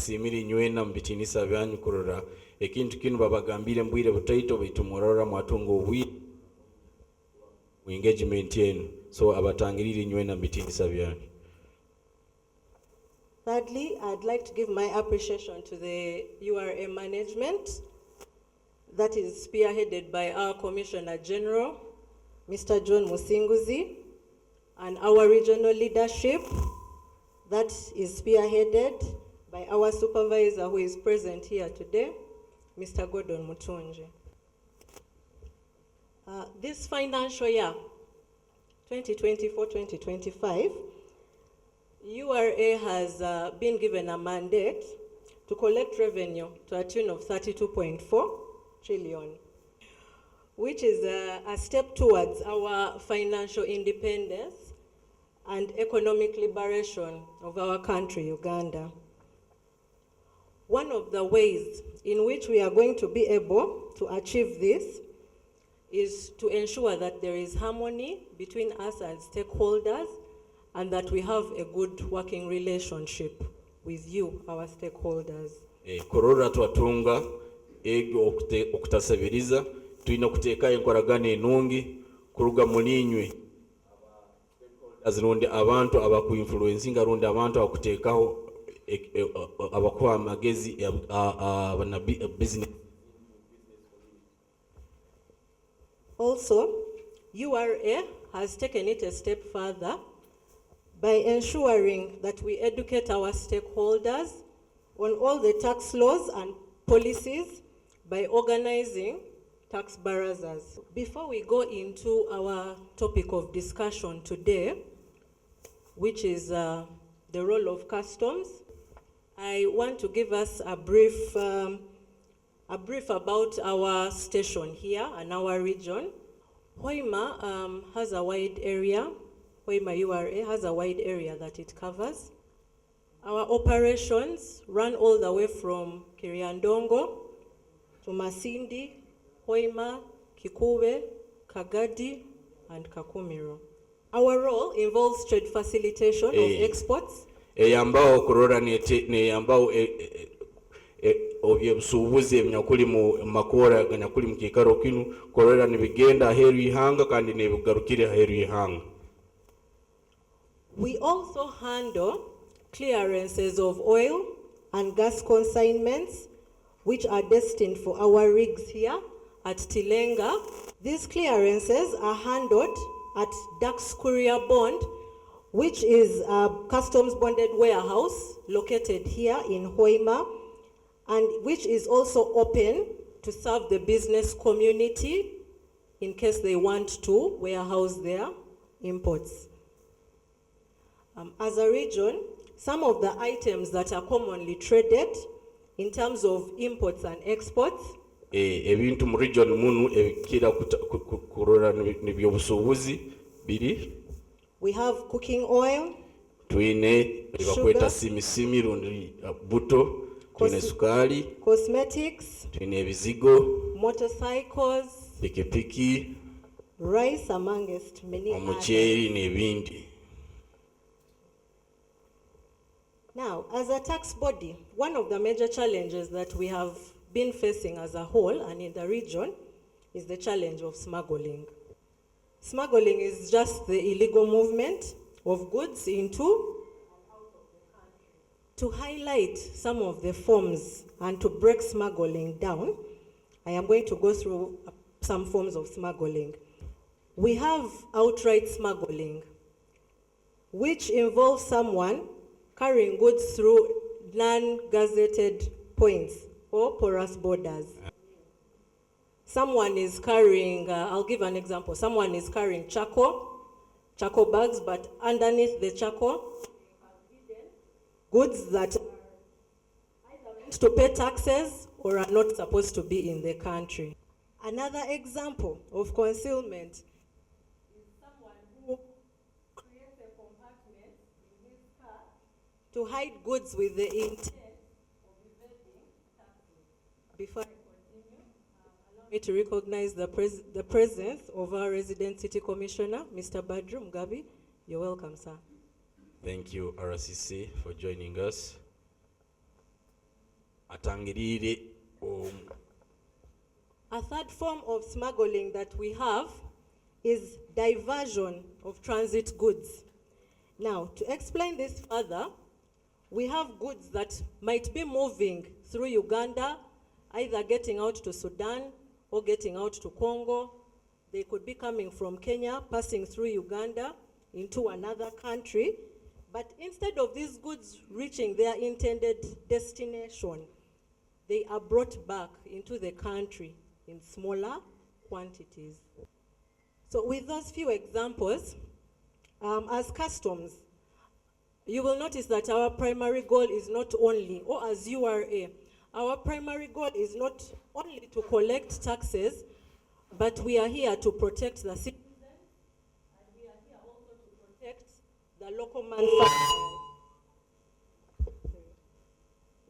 tusimiri nywena mbitinisa byanyu kurora ekintu kinu babagambire mbwire butaito bitumorora mwatungo wi engagement yenu so abatangiriri nywena mbitinisa byanyu. Thirdly, I'd like to give my appreciation to the URA management that is spearheaded by our Commissioner General, Mr. John Musinguzi, and our regional leadership that is spearheaded by our supervisor who is present here today, Mr. Gordon Mutunji. This financial year, 2024-2025, URA has been given a mandate to collect revenue to a tune of 32.4 trillion, which is a step towards our financial independence and economic liberation of our country, Uganda. One of the ways in which we are going to be able to achieve this is to ensure that there is harmony between us as stakeholders and that we have a good working relationship with you, our stakeholders. Korora twatunga ego okutasabiriza tulina kuteeka enkolagana enungi kuruga mulinywe azironde abantu abakuinfluencinga ronde abantu abakuteekaho abakuwa amagezi abana business. Also, URA has taken it a step further by ensuring that we educate our stakeholders on all the tax laws and policies by organizing tax barazas. Before we go into our topic of discussion today, which is the role of customs, I want to give us a brief about our station here and our region. Hoima has a wide area. Hoima URA has a wide area that it covers. Our operations run all the way from Kiriandongo to Masindi, Hoima, Kikube, Kagadi, and Kakumiro. Our role involves trade facilitation of exports. Eyambao kurora neyambao obyebusubuzi ebinyakuli mu makora ganyakuli mu kikaro kinu korora nibigenda heru ihanga kandi nebugarukire heru ihanga. We also handle clearances of oil and gas consignments which are destined for our rigs here at Tilenga. These clearances are handled at Dax Courier Bond, which is a customs bonded warehouse located here in Hoima, and which is also open to serve the business community in case they want to warehouse their imports. As a region, some of the items that are commonly traded in terms of imports and exports. Ebintu mu region munu ebikira kurora nibyobusubuzi biri. We have cooking oil, tuine bakweta simisimi rundi buto, tuine sukari, cosmetics, tuine ebizigo, motorcycles, pikipiki, rice amongst many others. Omucheri nebindi. Now, as a tax body, one of the major challenges that we have been facing as a whole and in the region is the challenge of smuggling. Smuggling is just the illegal movement of goods into and out of the country. To highlight some of the forms and to break smuggling down, I am going to go through some forms of smuggling. We have outright smuggling, which involves someone carrying goods through non-gazetted points or porous borders. Someone is carrying, I'll give an example. Someone is carrying charcoal bags, but underneath the charcoal, goods that are either meant to pay taxes or are not supposed to be in the country. Another example of concealment is someone who creates a compartment in his car to hide goods with the intent of evading taxes. Before I continue, allow me to recognize the presence of our resident city commissioner, Mr. Badru Mugabi. You're welcome, sir. Thank you, RCC, for joining us. atangirire A third form of smuggling that we have is diversion of transit goods. Now, to explain this further, we have goods that might be moving through Uganda, either getting out to Sudan or getting out to Congo. They could be coming from Kenya, passing through Uganda into another country. But instead of these goods reaching their intended destination, they are brought back into the country in smaller quantities. So with those few examples, as customs, you will notice that our primary goal is not only, or as URA, our primary goal is not only to collect taxes, but we are here to protect the citizens, and we are here also to protect the local manufacturers.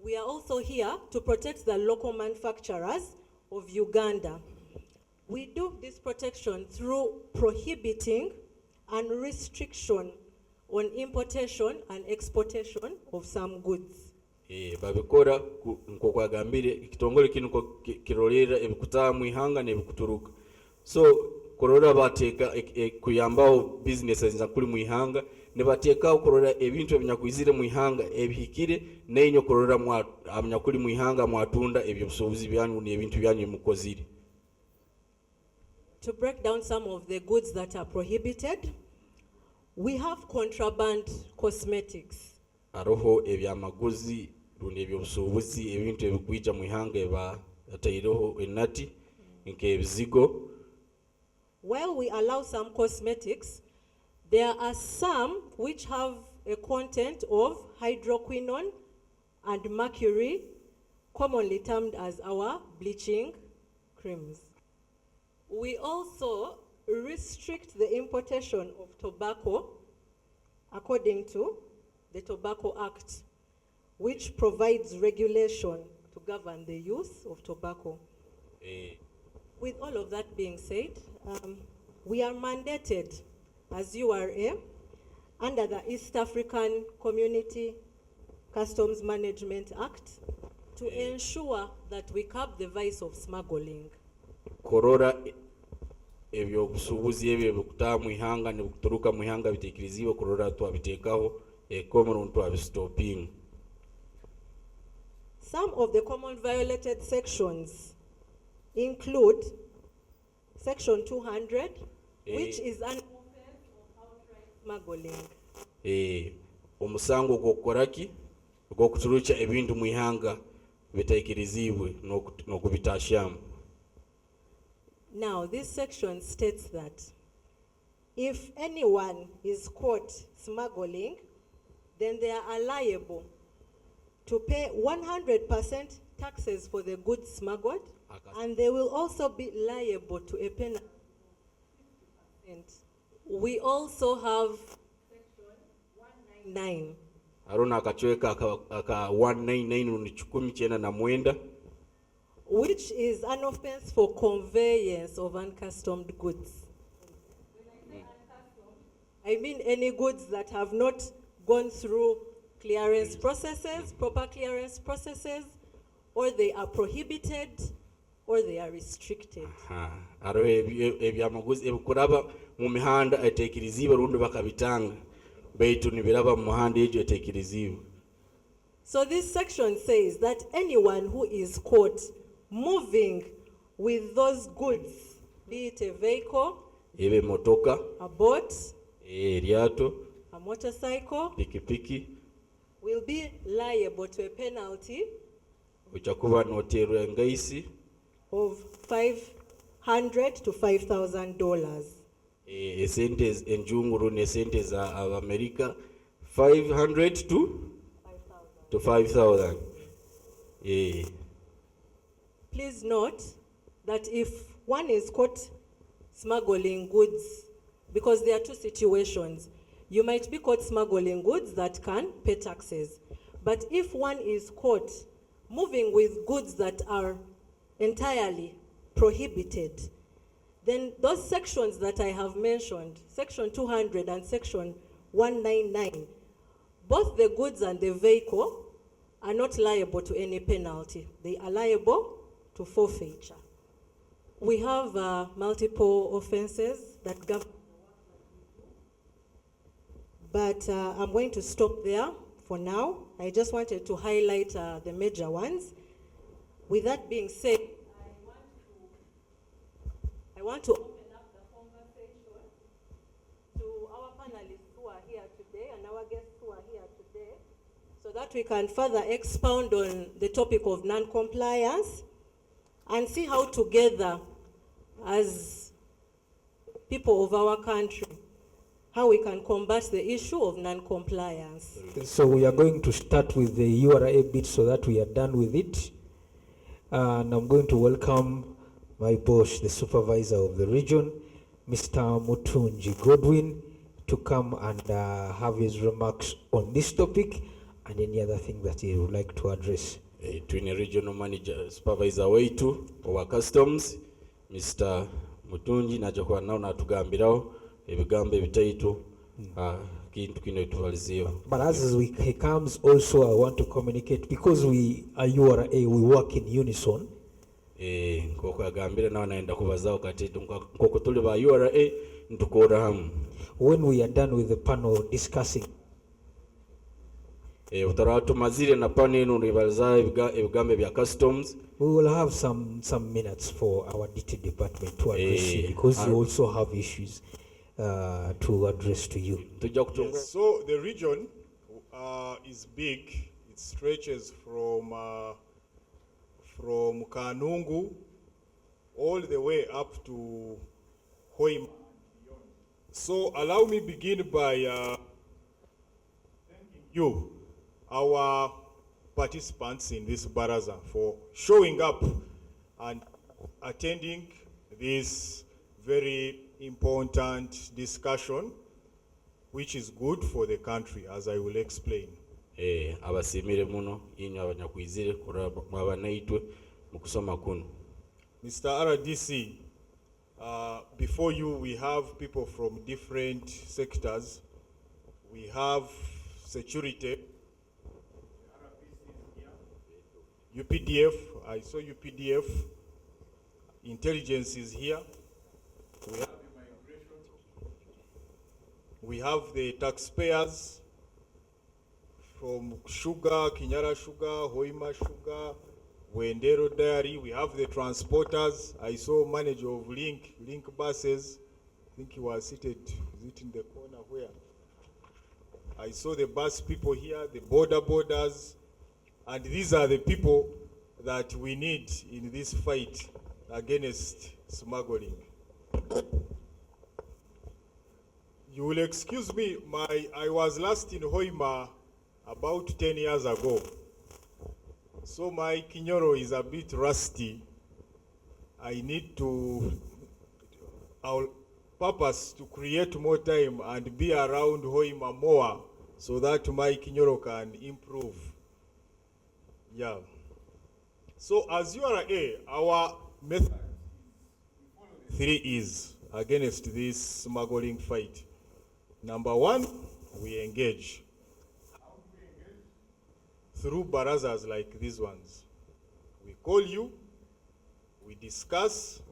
We are also here to protect the local manufacturers of Uganda. We do this protection through prohibiting and restriction on importation and exportation of some goods. babikora nkokwagambire ekitongole kino kirolera ebikutaa mwihanga nebikuturuka. So korora bateeka kuyambaho businesses za kuli mwihanga ne bateekaho korora ebintu ebinyakwizire mwihanga ebihikire n'enyo korora amanyakuli mwihanga mwatunda ebyo busobozi byanyu n'ebintu byanyu mukozire. To break down some of the goods that are prohibited, we have contraband cosmetics. Aroho ebyamaguzi rundi ebyobusuubuzi ebintu ebikwija mwihanga eba atairoho enati nk'ebizigo. While we allow some cosmetics, there are some which have a content of hydroquinone and mercury, commonly termed as our bleaching creams. We also restrict the importation of tobacco according to the Tobacco Act, which provides regulation to govern the use of tobacco. With all of that being said, we are mandated as URA under the East African Community Customs Management Act to ensure that we curb the vice of smuggling. Korora ebyobusuubuzi ebyo ebikutaa mwihanga nebikuturuka mwihanga biteekerezibwa korora twabiteekaho common twabistoping. Some of the common violated sections include Section 200, which is an offense of outright smuggling. Omusango gwokukoraki gwokuturuka ebintu mwihanga biteekerezibwe n'okubitaashamu. Now, this section states that if anyone is caught smuggling, then they are liable to pay 100% taxes for the goods smuggled, and they will also be liable to a penalty of 50%. We also have Section 199. Arona akachweka aka 199 ni 199 which is an offense for conveyance of uncustomed goods. When I say uncustomed, I mean any goods that have not gone through clearance processes, proper clearance processes, or they are prohibited, or they are restricted. Aro ebyamaguzi ebikuraba mu mihanda eteekerezibwa rundi bakabitanga baitu nibiraba mu muhanda egyo eteekerezibwa. So this section says that anyone who is caught moving with those goods, be it a vehicle, ebe motoka, a boat, eryato, a motorcycle, pikipiki, will be liable to a penalty uchakuba noterwa engaisi of $500 to $5,000. Esente enjunguru ne sente za America 500 to 5,000. Please note that if one is caught smuggling goods, because there are two situations, you might be caught smuggling goods that can pay taxes. But if one is caught moving with goods that are entirely prohibited, then those sections that I have mentioned, Section 200 and Section 199, both the goods and the vehicle are not liable to any penalty. They are liable to forfeiture. We have multiple offenses that govern, but I'm going to stop there for now. I just wanted to highlight the major ones. With that being said, I want to open up the conversation to our panelists who are here today and our guests who are here today, so that we can further expound on the topic of non-compliance and see how together as people of our country, how we can combat the issue of non-compliance. So we are going to start with the URA bit so that we are done with it. And I'm going to welcome my boss, the supervisor of the region, Mr. Mutunji Godwin, to come and have his remarks on this topic and any other thing that he would like to address. Twine regional manager supervisor wetu wa customs Mr. Mutunji nachokuwa nao natugambiraho ebigambo ebitaitu kintu kino tubaliziyo. But as he comes also, I want to communicate, because we are URA, we work in unison. Nkoko yagambira nawe naenda kubazao kati nkoko tuli ba URA ntukora hamu. When we are done with the panel discussing, utaratu mazire na panel nuribaliza ebigambo bya customs, we will have some minutes for our DT department to address you, because you also have issues to address to you. Yes, so the region is big. It stretches from Kanungu all the way up to Hoima. So allow me begin by thanking you, our participants in this baraza, for showing up and attending this very important discussion, which is good for the country, as I will explain. Abasimire muno inyo abanyakwizire kuraba naitwe mukusoma kuno. Mr. RDC, before you we have people from different sectors. We have security, UPDF, I saw UPDF, intelligence is here. We have immigration. We have the taxpayers from Sugar, Kinyara Sugar, Hoima Sugar, Wendero Dairy. We have the transporters. I saw manager of Link buses. I think he was seated, is it in the corner where? I saw the bus people here, the borders. And these are the people that we need in this fight against smuggling. You will excuse me, I was last in Hoima about 10 years ago. So my Kinyoro is a bit rusty. I need to, our purpose to create more time and be around Hoima more so that my Kinyoro can improve. Yeah. So as URA, our method is 3 E's against this smuggling fight. Number 1, we engage. How do we engage? Through barazas like these ones. We call you, we discuss,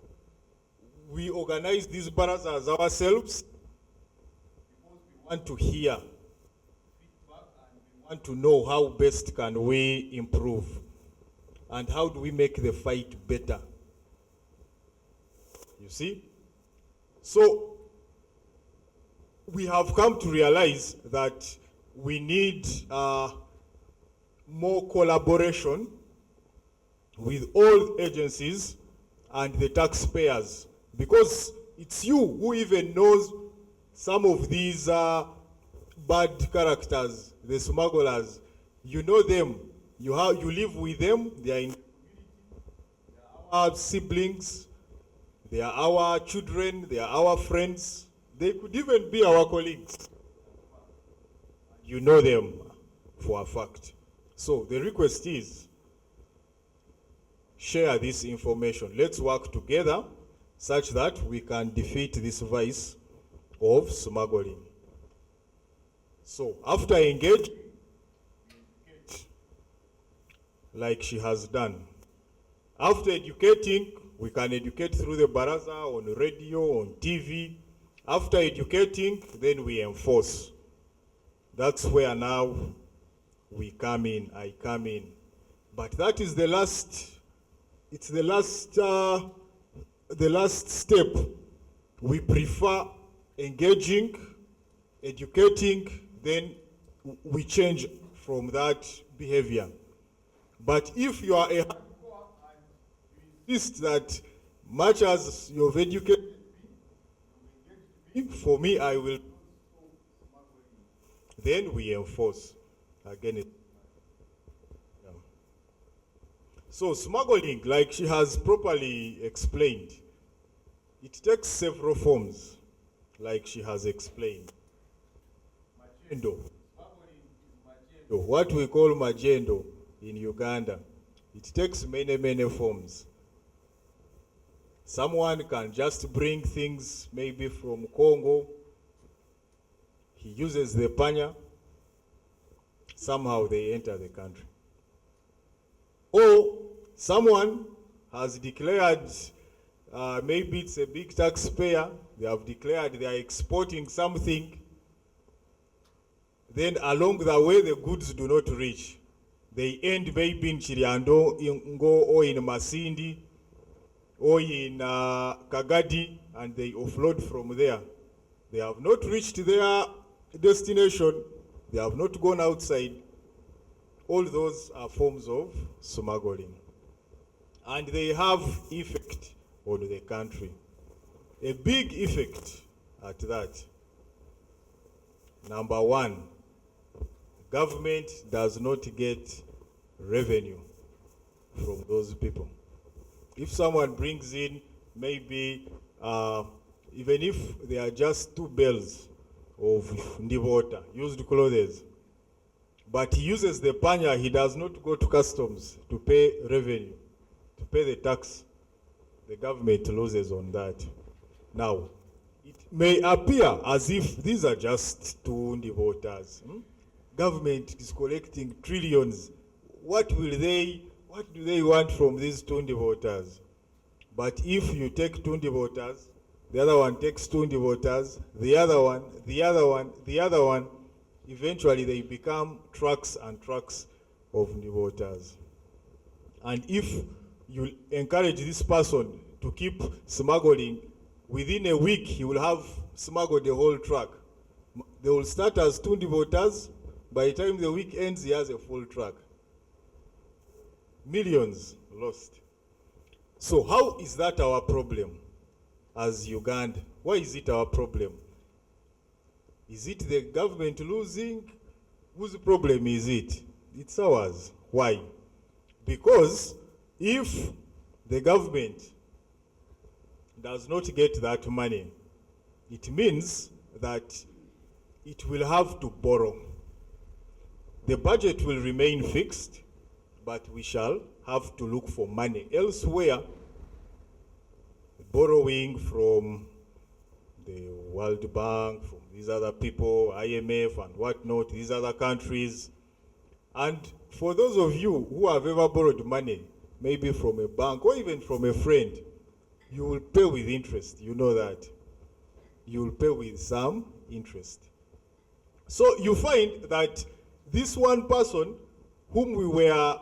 we organize these barazas ourselves because we want to hear feedback and we want to know how best can we improve and how do we make the fight better. You see? So we have come to realize that we need more collaboration with all agencies and the taxpayers, because it's you who even knows some of these bad characters, the smugglers. You know them, you live with them, they are in the community, they are our siblings, they are our children, they are our friends, they could even be our colleagues. You know them for a fact. So the request is, share this information. Let's work together such that we can defeat this vice of smuggling. So after engage, like she has done. After educating, we can educate through the Baraza, on radio, on TV. After educating, then we enforce. That's where now we come in, I come in. But that is the last, it's the last step. We prefer engaging, educating, then we change from that behavior. But if you are a hardcore and you insist that much as you've educated me, for me, I will, then we enforce. Again, yeah. So smuggling, like she has properly explained, it takes several forms, like she has explained. Magendo. What we call magendo in Uganda, it takes many, many forms. Someone can just bring things maybe from Congo. He uses the panya. Somehow they enter the country. Or someone has declared, maybe it's a big taxpayer, they have declared they are exporting something. Then along the way, the goods do not reach. They end maybe in Chiriando, in Ngo, or in Masindi, or in Kagadi, and they offload from there. They have not reached their destination. They have not gone outside. All those are forms of smuggling. And they have effect on the country. A big effect at that. Number one, government does not get revenue from those people. If someone brings in maybe, even if they are just 2 bales of ndivota, used clothes, but he uses the panya, he does not go to customs to pay revenue, to pay the tax. The government loses on that. Now, it may appear as if these are just 2 ndivotas. Government is collecting trillions. What do they want from these 2 ndivoters? But if you take 2 ndivoters, the other one takes 2 ndivoters, the other one, the other one, the other one, eventually they become trucks and trucks of ndivoters. And if you encourage this person to keep smuggling, within a week he will have smuggled the whole truck. They will start as 2 ndivoters. By the time the week ends, he has a full truck. Millions lost. So how is that our problem as Uganda? Why is it our problem? Is it the government losing? Whose problem is it? It's ours. Why? Because if the government does not get that money, it means that it will have to borrow. The budget will remain fixed, but we shall have to look for money elsewhere, borrowing from the World Bank, from these other people, IMF and whatnot, these other countries. And for those of you who have ever borrowed money, maybe from a bank or even from a friend, you will pay with interest. You know that. You will pay with some interest. So you find that this one person whom we were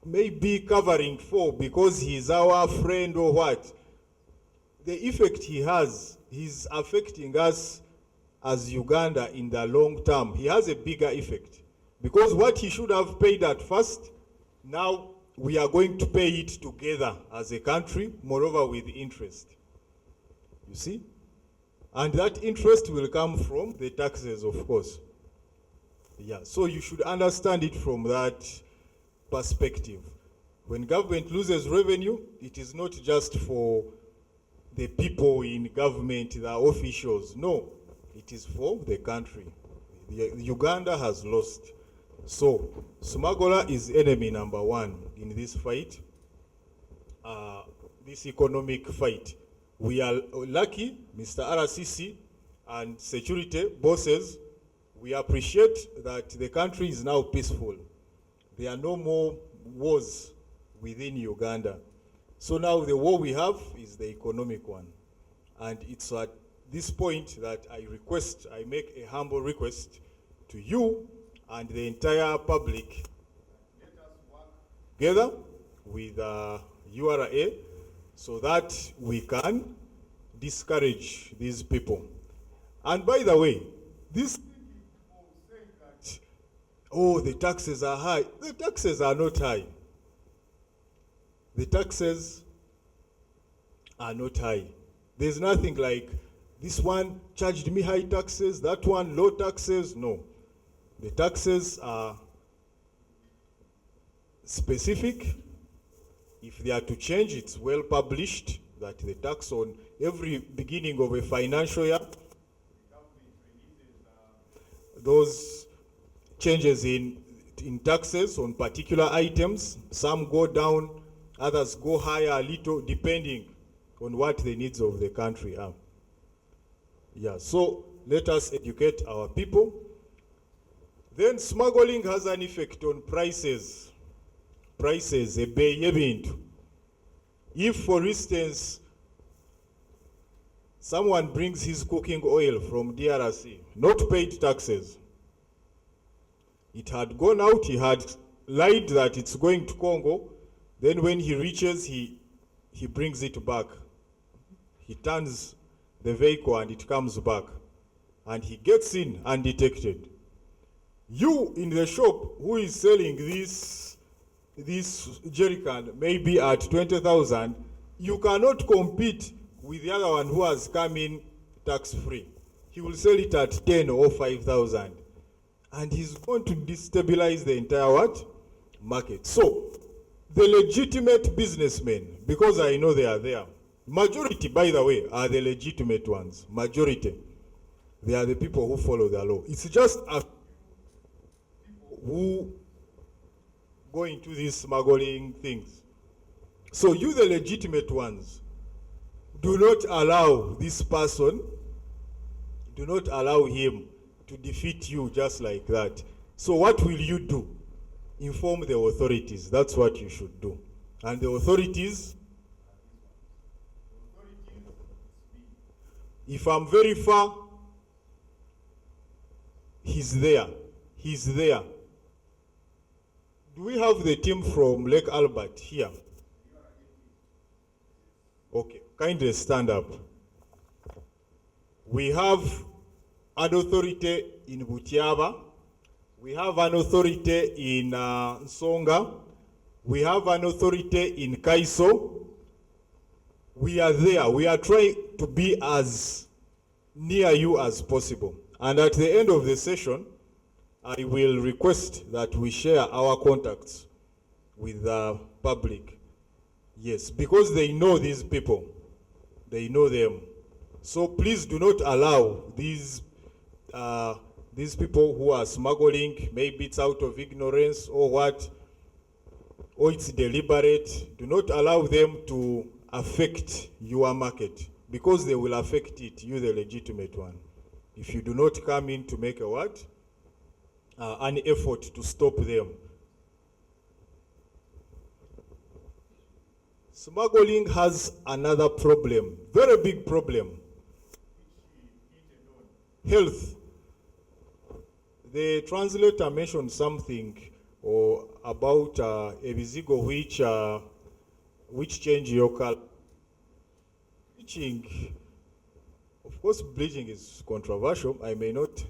maybe covering for because he's our friend or what, the effect he has, he's affecting us as Uganda in the long term. He has a bigger effect because what he should have paid at first, now we are going to pay it together as a country, moreover with interest. You see? And that interest will come from the taxes, of course. Yeah, so you should understand it from that perspective. When government loses revenue, it is not just for the people in government, the officials. No, it is for the country. Uganda has lost. So, smuggler is enemy number one in this fight, this economic fight. We are lucky, Mr. RCC and security bosses, we appreciate that the country is now peaceful. There are no more wars within Uganda. So now the war we have is the economic one. And it's at this point that I make a humble request to you and the entire public. Let us work together with URA so that we can discourage these people. And by the way, this saying that, oh, the taxes are high. The taxes are not high. The taxes are not high. There's nothing like this one charged me high taxes, that one low taxes. No. The taxes are specific. If they are to change, it's well published that the tax on every beginning of a financial year, those changes in taxes on particular items, some go down, others go higher a little, depending on what the needs of the country are. Yeah, so let us educate our people. Then smuggling has an effect on prices. Prices, ebei y'ebintu. If, for instance, someone brings his cooking oil from DRC, not paid taxes, it had gone out, he had lied that it's going to Congo, then when he reaches, he brings it back. He turns the vehicle and it comes back. And he gets in undetected. You in the shop who is selling this jerrycan maybe at 20,000, you cannot compete with the other one who has come in tax-free. He will sell it at 10 or 5,000. And he's going to destabilize the entire what? Market. So, the legitimate businessmen, because I know they are there, majority, by the way, are the legitimate ones. Majority. They are the people who follow the law. It's just a who go into these smuggling things. So you, the legitimate ones, do not allow this person, do not allow him to defeat you just like that. So what will you do? Inform the authorities. That's what you should do. And the authorities, if I'm very far, he's there. He's there. Do we have the team from Lake Albert here? Okay, kindly stand up. We have an authority in Butiaba. We have an authority in Nsonga. We have an authority in Kaiso. We are there. We are trying to be as near you as possible. And at the end of the session, I will request that we share our contacts with the public. Yes, because they know these people. They know them. So please do not allow these people who are smuggling, maybe it's out of ignorance or what, or it's deliberate. Do not allow them to affect your market, because they will affect it, you the legitimate one, if you do not come in to make a what? An effort to stop them. Smuggling has another problem, very big problem. Health. The translator mentioned something about a bizigo which change your color. Bleaching, of course, bleaching is controversial. I may not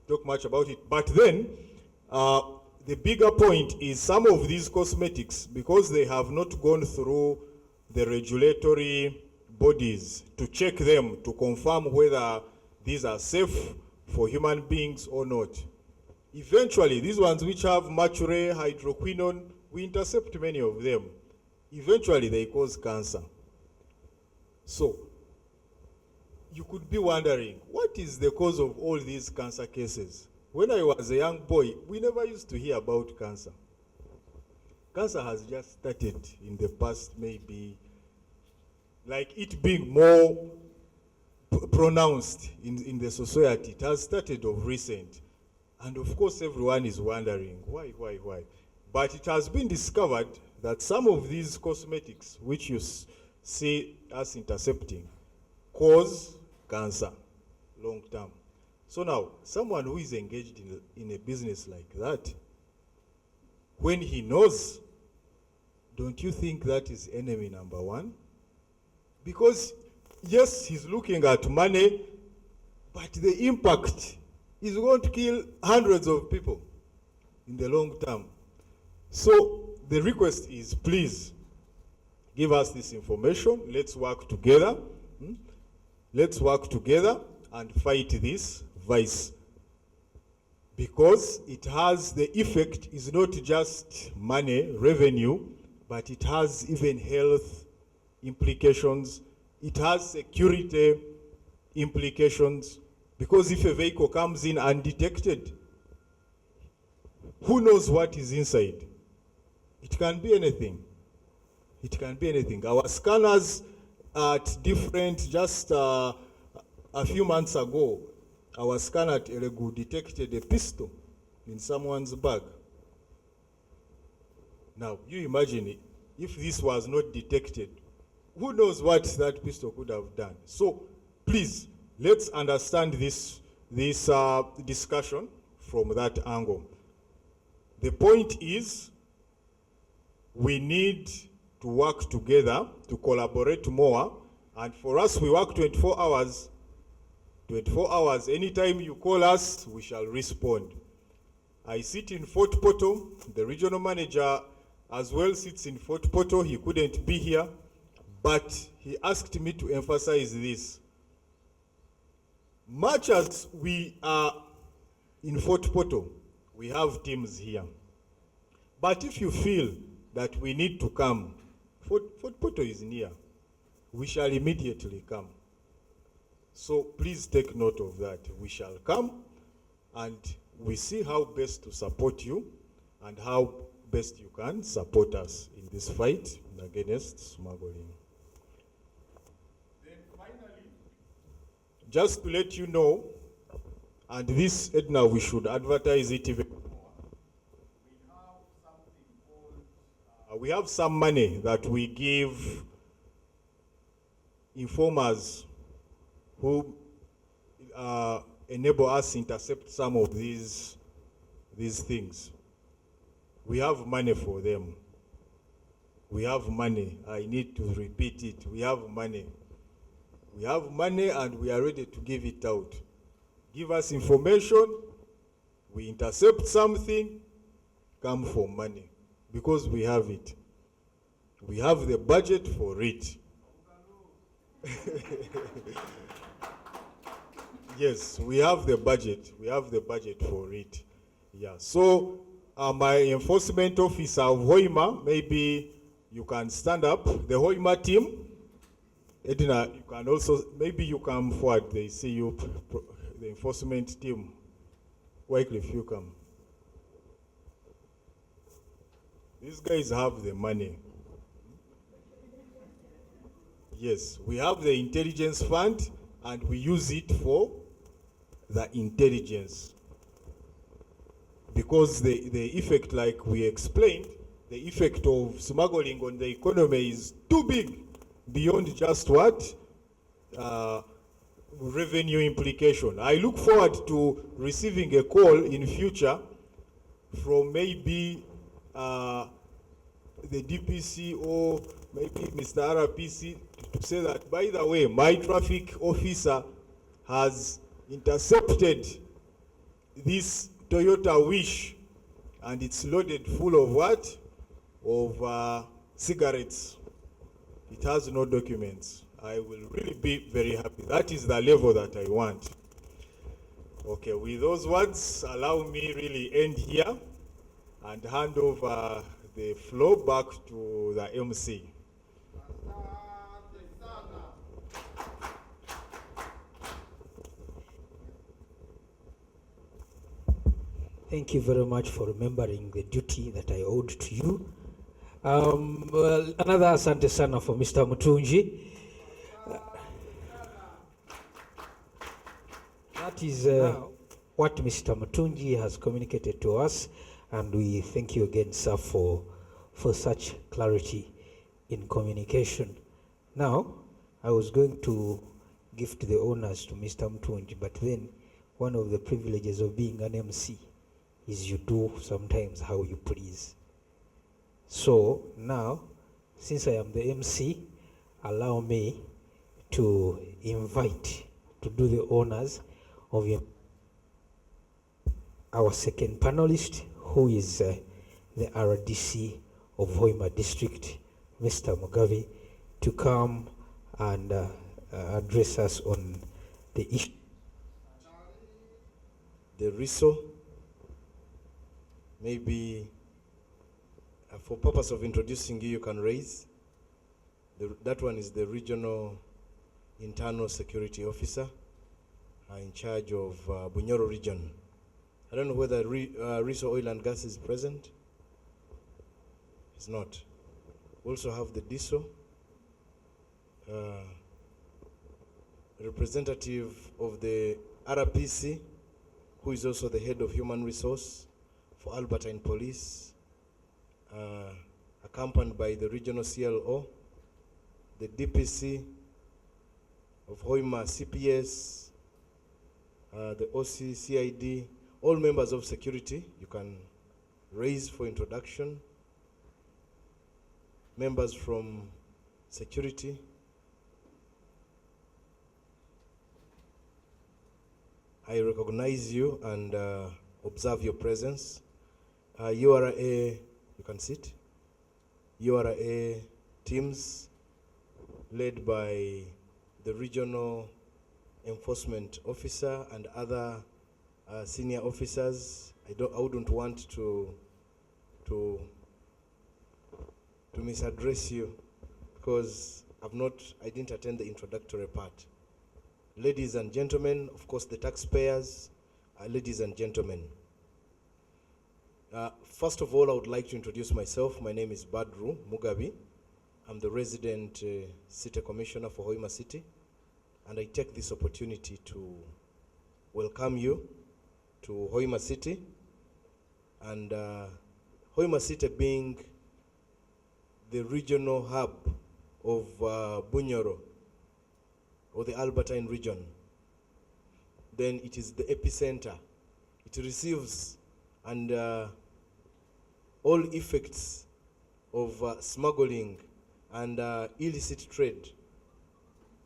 talk much about it. But then, the bigger point is some of these cosmetics, because they have not gone through the regulatory bodies to check them, to confirm whether these are safe for human beings or not. Eventually, these ones which have mercury, hydroquinone, we intercept many of them. Eventually, they cause cancer. So, you could be wondering, what is the cause of all these cancer cases? When I was a young boy, we never used to hear about cancer. Cancer has just started in the past, maybe, like it being more pronounced in the society. It has started of recent. And of course, everyone is wondering, why? But it has been discovered that some of these cosmetics, which you see us intercepting, cause cancer long term. So now, someone who is engaged in a business like that, when he knows, don't you think that is enemy number one? Because yes, he's looking at money, but the impact is going to kill hundreds of people in the long term. So the request is, please give us this information. Let's work together. Let's work together and fight this vice, because it has the effect is not just money, revenue, but it has even health implications. It has security implications, because if a vehicle comes in undetected, who knows what is inside? It can be anything. It can be anything. Our scanners at different, just a few months ago, our scanner at Elegu detected a pistol in someone's bag. Now, you imagine it, if this was not detected, who knows what that pistol could have done? So, please, let's understand this discussion from that angle. The point is, we need to work together, to collaborate more, and for us, we work 24 hours. 24 hours, anytime you call us, we shall respond. I sit in Fort Portal, the regional manager as well sits in Fort Portal. He couldn't be here, but he asked me to emphasize this. Much as we are in Fort Portal, we have teams here. But if you feel that we need to come, Fort Portal is near, we shall immediately come. So please take note of that. We shall come and we see how best to support you and how best you can support us in this fight against smuggling. Then finally, just to let you know, and this, Edna, we should advertise it even more. We have some money that we give informers who enable us to intercept some of these things. We have money for them. We have money. I need to repeat it. We have money. We have money and we are ready to give it out. Give us information. We intercept something, come for money. Because we have it. We have the budget for it. Yes, we have the budget. We have the budget for it. Yeah. So my enforcement officer of Hoima, maybe you can stand up. The Hoima team, Edna, you can also, maybe you come forward. They see you, the enforcement team. Wycliffe, you come. These guys have the money. Yes, we have the intelligence fund and we use it for the intelligence. Because the effect, like we explained, the effect of smuggling on the economy is too big beyond just what? Revenue implication. I look forward to receiving a call in future from maybe the DPC or maybe Mr. RPC to say that, by the way, my traffic officer has intercepted this Toyota Wish and it's loaded full of what? Of cigarettes. It has no documents. I will really be very happy. That is the level that I want. Okay, with those words, allow me really end here and hand over the floor back to the MC. Thank you very much for remembering the duty that I owed to you. Well, another asante sana for Mr. Mutunji. That is what Mr. Mutunji has communicated to us. And we thank you again, sir, for such clarity in communication. Now, I was going to gift the honors to Mr. Mtunji, but then one of the privileges of being an MC is you do sometimes how you please. So now, since I am the MC, allow me to invite to do the honors of our second panelist, who is the RDC of Hoima District, Mr. Mugabe, to come and address us on the issue. The RISO, maybe for purpose of introducing you, you can raise. That one is the Regional Internal Security Officer in charge of Bunyoro region. I don't know whether RISO Oil and Gas is present. It's not. We also have the DISO, representative of the RPC, who is also the head of human resource for Albertine Police, accompanied by the regional CLO, the DPC of Hoima CPS, the OC CID, all members of security. You can raise for introduction. Members from security. I recognize you and observe your presence. URA, you can sit. URA teams led by the regional enforcement officer and other senior officers. I wouldn't want to misaddress you because I didn't attend the introductory part. Ladies and gentlemen, of course the taxpayers, ladies and gentlemen. First of all, I would like to introduce myself. My name is Badru Mugabe. I'm the resident city commissioner for Hoima City, and I take this opportunity to welcome you to Hoima City. And Hoima City being the regional hub of Bunyoro, or the Albertine region, then it is the epicenter. It receives and all effects of smuggling and illicit trade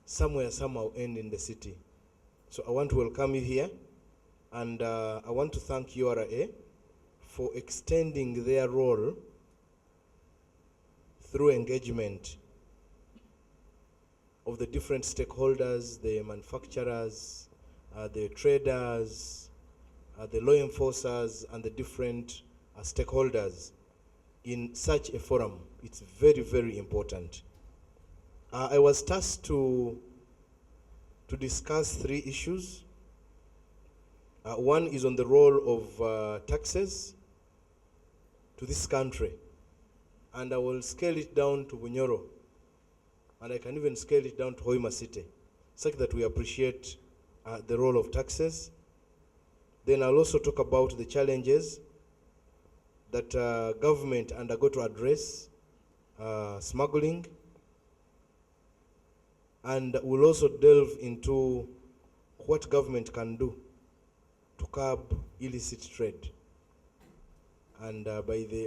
somehow end in the city. So I want to welcome you here, and I want to thank URA for extending their role through engagement of the different stakeholders, the manufacturers, the traders, the law enforcers, and the different stakeholders in such a forum. It's very, very important. I was tasked to discuss 3 issues. One is on the role of taxes to this country, and I will scale it down to Bunyoro, and I can even scale it down to Hoima City, such that we appreciate the role of taxes. Then I'll also talk about the challenges that government undergo to address smuggling, and we'll also delve into what government can do to curb illicit trade. And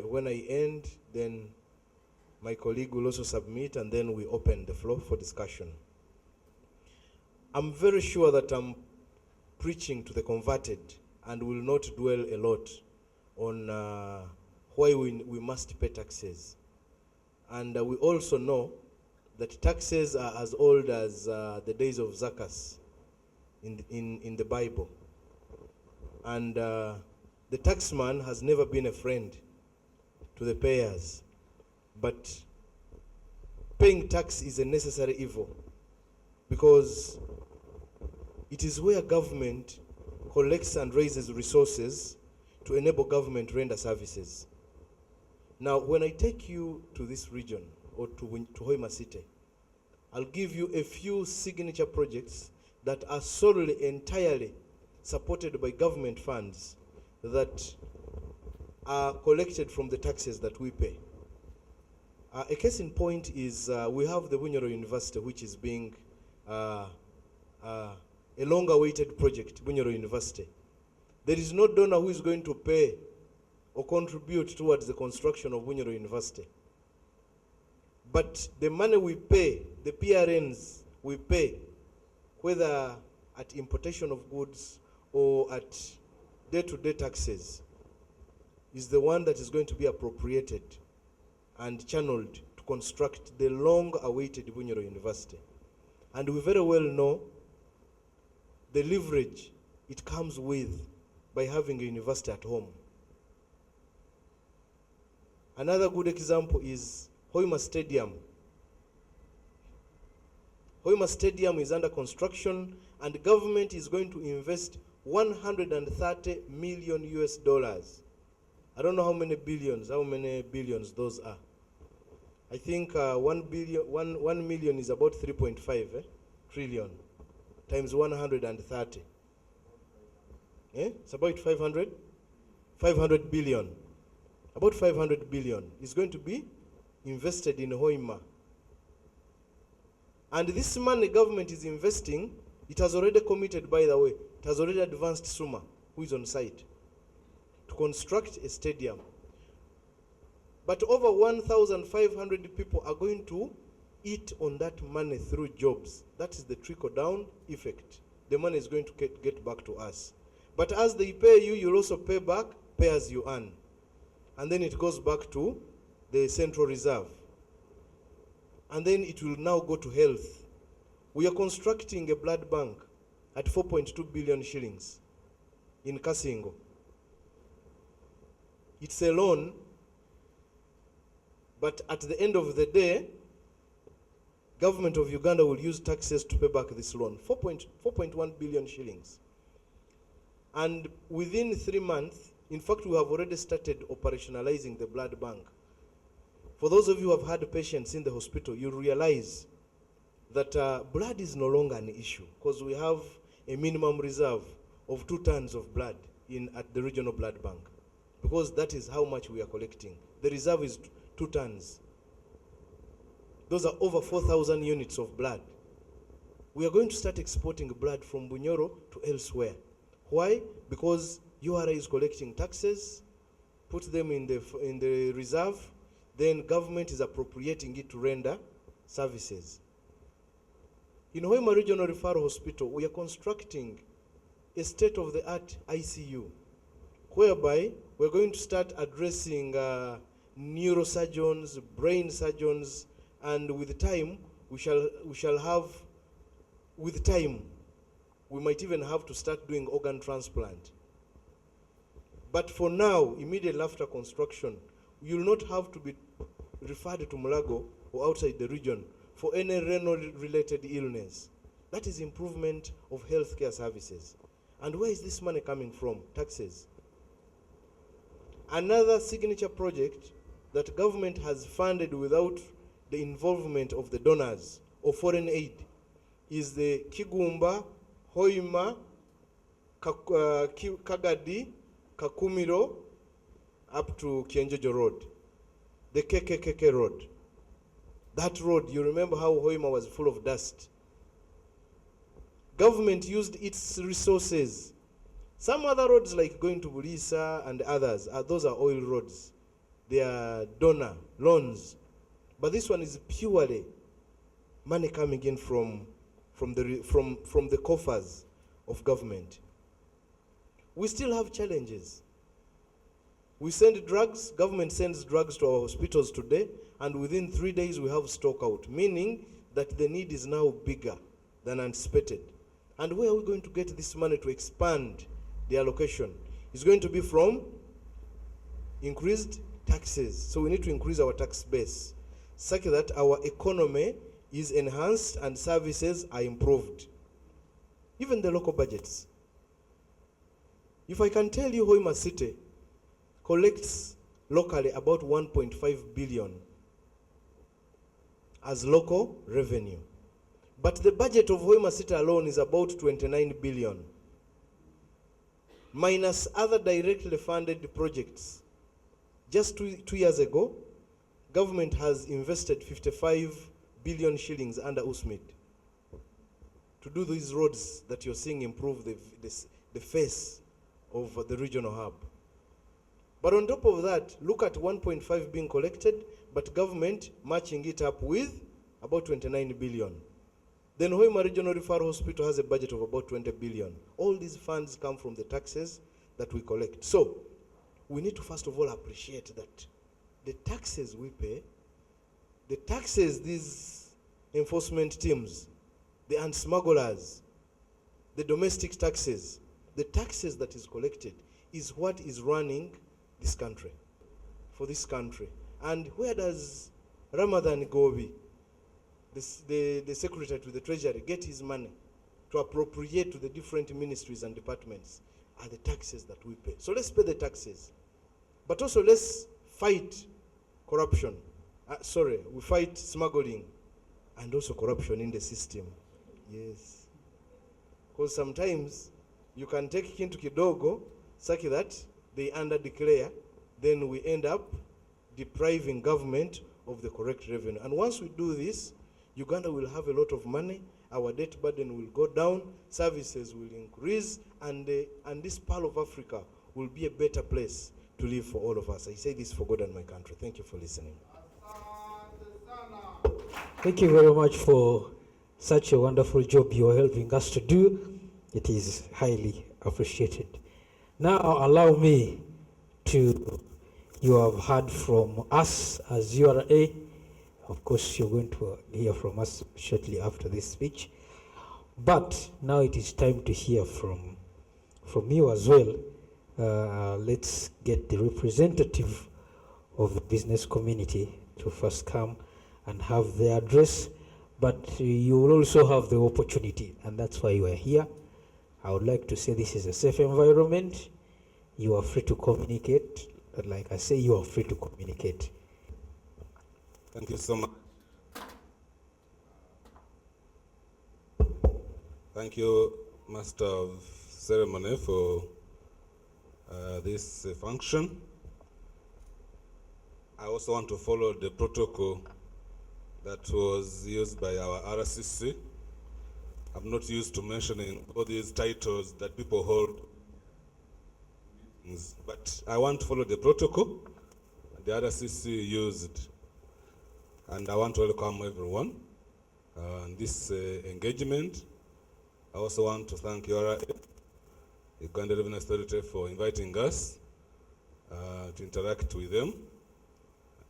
when I end, then my colleague will also submit, and then we open the floor for discussion. I'm very sure that I'm preaching to the converted and will not dwell a lot on why we must pay taxes. And we also know that taxes are as old as the days of Zacchaeus in the Bible. And the taxman has never been a friend to the payers. But paying tax is a necessary evil, because it is where government collects and raises resources to enable government to render services. Now, when I take you to this region, or to Hoima City, I'll give you a few signature projects that are solely, entirely supported by government funds that are collected from the taxes that we pay. A case in point is we have the Bunyoro University, which is being a long-awaited project, Bunyoro University. There is no donor who is going to pay or contribute towards the construction of Bunyoro University. But the money we pay, the PRNs we pay, whether at importation of goods or at day-to-day taxes, is the one that is going to be appropriated and channeled to construct the long-awaited Bunyoro University. And we very well know the leverage it comes with by having a university at home. Another good example is Hoima Stadium. Hoima Stadium is under construction and the government is going to invest 130 million US dollars. I don't know how many billions those are. I think 1 million is about 3.5 trillion times 130. It's about 500 billion. About 500 billion is going to be invested in Hoima. And this money government is investing, it has already committed, by the way, it has already advanced Suma, who is on site, to construct a stadium. But over 1,500 people are going to eat on that money through jobs. That is the trickle-down effect. The money is going to get back to us. But as they pay you, you'll also pay back, pay as you earn. And then it goes back to the Central Reserve. And then it will now go to health. We are constructing a blood bank at 4.2 billion shillings in Kasingo. It's a loan, but at the end of the day, government of Uganda will use taxes to pay back this loan, 4.1 billion shillings. And within 3 months, in fact, we have already started operationalizing the blood bank. For those of you who have had patients in the hospital, you realize that blood is no longer an issue because we have a minimum reserve of 2 tons of blood at the regional blood bank, because that is how much we are collecting. The reserve is 2 tons. Those are over 4,000 units of blood. We are going to start exporting blood from Bunyoro to elsewhere. Why? Because URA is collecting taxes, put them in the reserve, then government is appropriating it to render services. In Hoima Regional Referral Hospital, we are constructing a state-of-the-art ICU, whereby we're going to start addressing neurosurgeons, brain surgeons, and with time, we shall have, with time, we might even have to start doing organ transplant. But for now, immediately after construction, you will not have to be referred to Mulago or outside the region for any renal-related illness. That is improvement of healthcare services. And where is this money coming from? Taxes. Another signature project that government has funded without the involvement of the donors or foreign aid is the Kigumba, Hoima, Kagadi, Kakumiro, up to Kienjojo Road, the KKKK Road. That road, you remember how Hoima was full of dust. Government used its resources. Some other roads like going to Bulisa and others, those are oil roads. They are donor, loans. But this one is purely money coming in from the coffers of government. We still have challenges. We send drugs, government sends drugs to our hospitals today, and within 3 days we have stock out, meaning that the need is now bigger than anticipated. And where are we going to get this money to expand the allocation? It's going to be from increased taxes. So we need to increase our tax base such that our economy is enhanced and services are improved. Even the local budgets. If I can tell you, Hoima City collects locally about 1.5 billion as local revenue. But the budget of Hoima City alone is about 29 billion, minus other directly funded projects Just two years ago, government has invested 55 billion shillings under USMID to do these roads that you're seeing improve the face of the regional hub. But on top of that, look at 1.5 being collected, but government matching it up with about 29 billion. Then Hoima Regional Referral Hospital has a budget of about 20 billion. All these funds come from the taxes that we collect. So we need to first of all appreciate that the taxes we pay, the taxes these enforcement teams, the unsmugglers, the domestic taxes, the taxes that is collected is what is running this country, for this country. And where does Ramadan Gobi, the secretary to the treasury, get his money to appropriate to the different ministries and departments? Are the taxes that we pay. So let's pay the taxes. But also let's fight corruption. We fight smuggling and also corruption in the system. Yes. Because sometimes you can take kintu kidogo, such that they under-declare, then we end up depriving government of the correct revenue. And once we do this, Uganda will have a lot of money, our debt burden will go down, services will increase, and this part of Africa will be a better place to live for all of us. I say this for God and my country. Thank you for listening. Thank you very much for such a wonderful job you are helping us to do. It is highly appreciated. Now allow me to, you have heard from us as URA. Of course, you're going to hear from us shortly after this speech. But now it is time to hear from you as well. Let's get the representative of the business community to first come and have their address. But you will also have the opportunity, and that's why you are here. I would like to say this is a safe environment. You are free to communicate. Like I say, you are free to communicate. Thank you so much. Thank you, Master of Ceremony, for this function. I also want to follow the protocol that was used by our RCC. I'm not used to mentioning all these titles that people hold, but I want to follow the protocol the RCC used. And I want to welcome everyone in this engagement. I also want to thank URA, Uganda Revenue Authority, for inviting us to interact with them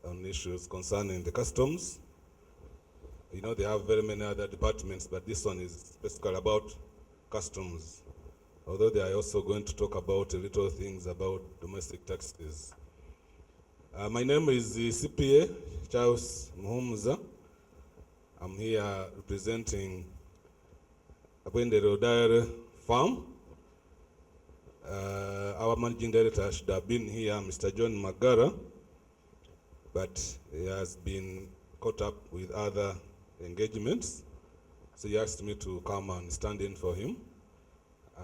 on issues concerning the customs. You know, they have very many other departments, but this one is specifically about customs. Although they are also going to talk about a little things about domestic taxes. My name is CPA Charles Muhumuza. I'm here representing Abwendero Dairy Farm. Our managing director should have been here, Mr. John Magara, but he has been caught up with other engagements. So he asked me to come and stand in for him.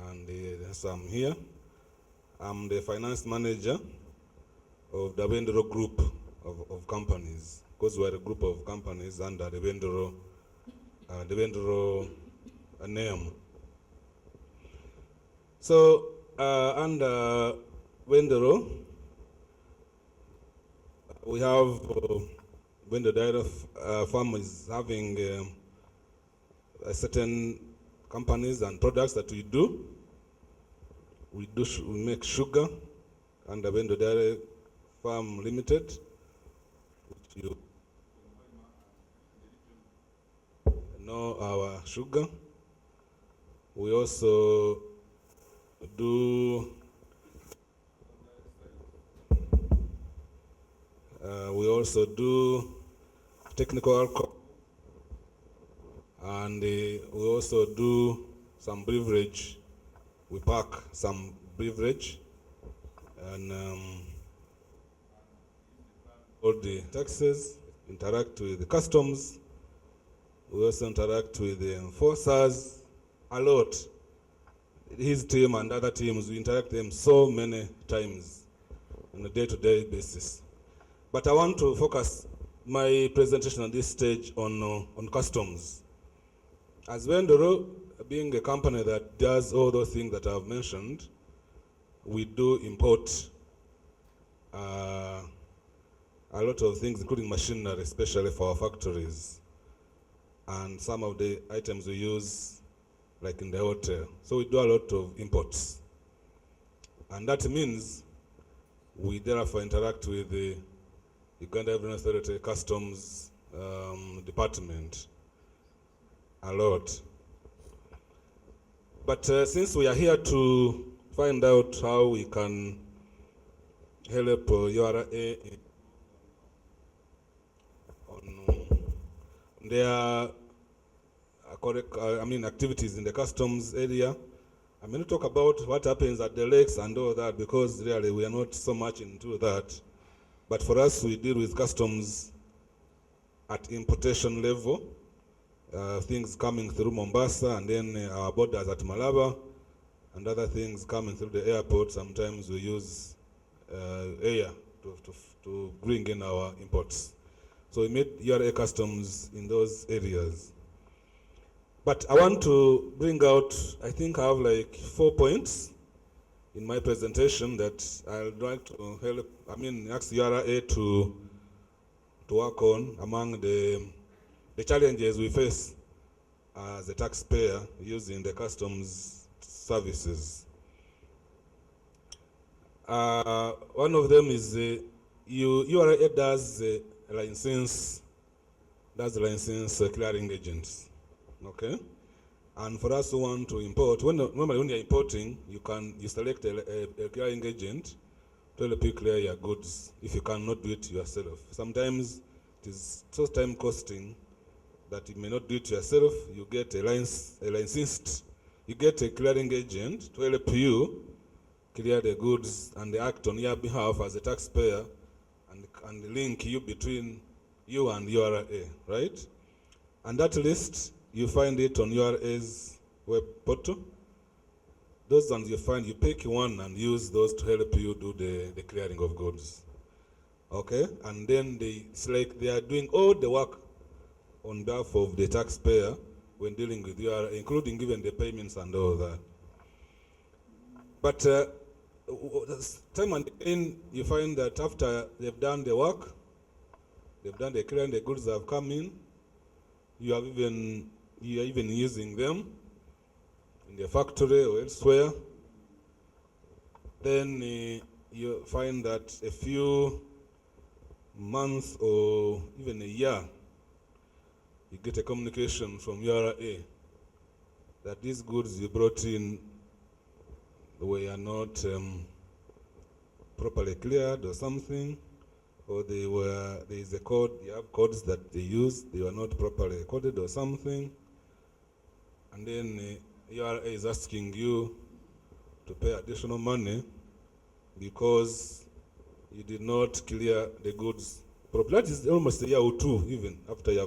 And so I'm here. I'm the finance manager of the Vendoro group of companies, because we're a group of companies under the Vendoro name. So under Vendoro, we have Vendor Dairy Farm is having certain companies and products that we do. We make sugar under Vendor Dairy Farm Limited, which you know our sugar. We also do technical alcohol, and we also do some beverage. We pack some beverage, and all the taxes, interact with the customs. We also interact with the enforcers a lot. His team and other teams, we interact with them so many times on a day-to-day basis. But I want to focus my presentation at this stage on customs. As Vendoro, being a company that does all those things that I've mentioned, we do import a lot of things, including machinery, especially for our factories, and some of the items we use, like in the hotel. So we do a lot of imports. And that means we therefore interact with the Uganda Revenue Authority Customs Department a lot. But since we are here to find out how we can help URA on their activities in the customs area, I'm going to talk about what happens at the lakes and all that, because really we are not so much into that. But for us, we deal with customs at importation level, things coming through Mombasa, and then our borders at Malaba, and other things coming through the airport. Sometimes we use air to bring in our imports. So we meet URA customs in those areas. But I want to bring out, I think I have like 4 points in my presentation that I'd like to help, ask URA to work on among the challenges we face as a taxpayer using the customs services. One of them is URA does license clearing agents. Okay, and for us who want to import, normally when you're importing, you select a clearing agent to help you clear your goods if you cannot do it yourself. Sometimes it is so time costing that you may not do it yourself. You get you get a clearing agent to help you clear the goods and act on your behalf as a taxpayer and link you between you and URA, right? And that list, you find it on URA's web portal. Those ones you find, you pick one and use those to help you do the clearing of goods. Okay? And then it's like they are doing all the work on behalf of the taxpayer when dealing with URA, including giving the payments and all that. But time and again, you find that after they've done the work, they've done the clearing, the goods have come in, you are even using them in the factory or elsewhere. Then you find that a few months or even a year, you get a communication from URA that these goods you brought in were not properly cleared or something, or there is a code, you have codes that they use, they were not properly coded or something, and then URA is asking you to pay additional money because you did not clear the goods properly. That is almost a year or two even after you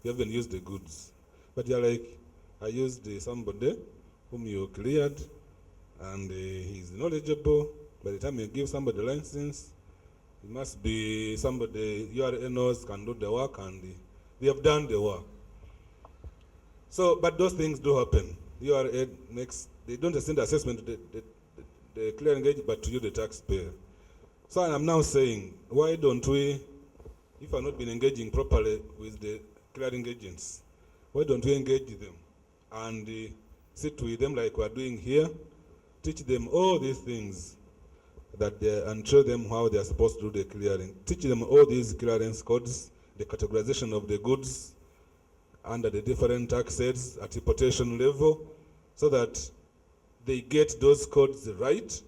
haven't used the goods. But you're like, I used somebody whom you cleared, and he's knowledgeable. By the time you give somebody a license, it must be somebody URA knows can do the work, and they have done the work. So, but those things do happen. URA they don't send the assessment to the clearing agent, but to you, the taxpayer. So I'm now saying, why don't we, if I've not been engaging properly with the clearing agents, why don't we engage them and sit with them like we're doing here, teach them all these things and show them how they are supposed to do the clearing. Teach them all these clearance codes, the categorization of the goods under the different taxes at importation level, so that they get those codes right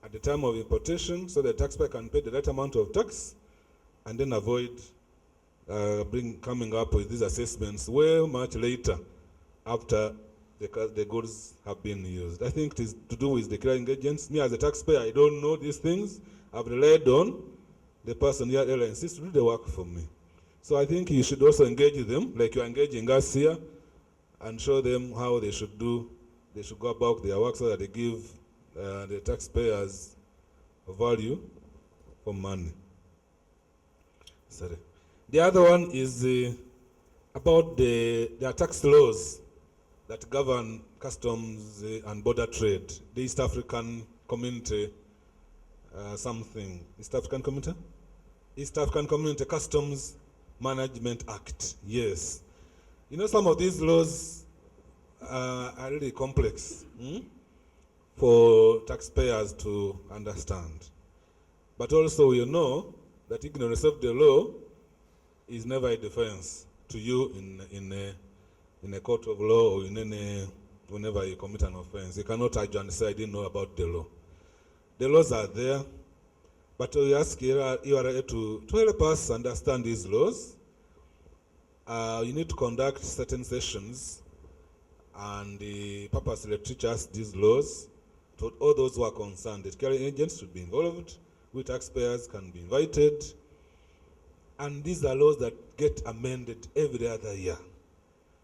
at the time of importation, so the taxpayer can pay the right amount of tax and then avoid coming up with these assessments way much later after the goods have been used. I think it is to do with the clearing agents. Me as a taxpayer, I don't know these things. I've relied on the person here insists to do the work for me. So I think you should also engage them, like you're engaging us here, and show them how they should do. They should go about their work so that they give the taxpayers value for money. Sorry. The other one is about the tax laws that govern customs and border trade. The East African Community, East African Community? East African Community Customs Management Act, yes. You know, some of these laws are really complex for taxpayers to understand. But also you know that ignorance of the law is never a defense to you in a court of law or whenever you commit an offense. You cannot argue and say I didn't know about the law. The laws are there, but we ask URA to help us understand these laws. You need to conduct certain sessions and purposely teach us these laws to all those who are concerned. The carrying agents should be involved. We taxpayers can be invited. And these are laws that get amended every other year.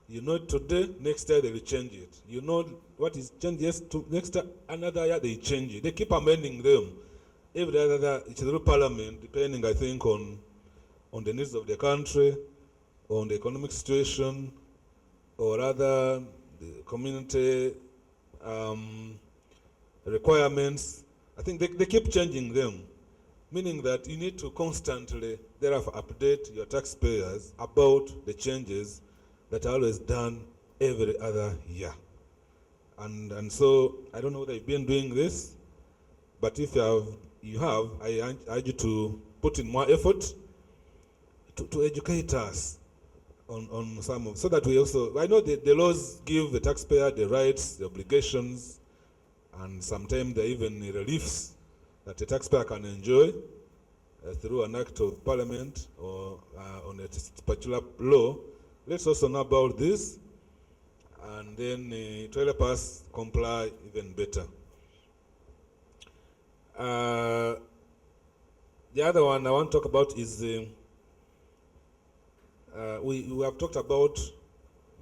You know today, next year they will change it. You know what is changed next year, another year they change it. They keep amending them. Every other year, it's through parliament, depending, I think, on the needs of the country, on the economic situation, or rather the community requirements. I think they keep changing them, meaning that you need to constantly therefore update your taxpayers about the changes that are always done every other year. And so I don't know whether you've been doing this, but if you have, I urge you to put in more effort to educate us on some of, so that we also, I know the laws give the taxpayer the rights, the obligations, and sometimes there are even reliefs that the taxpayer can enjoy through an act of parliament or on a particular law. Let's also know about this, and then to help us comply even better. The other one I want to talk about is we have talked about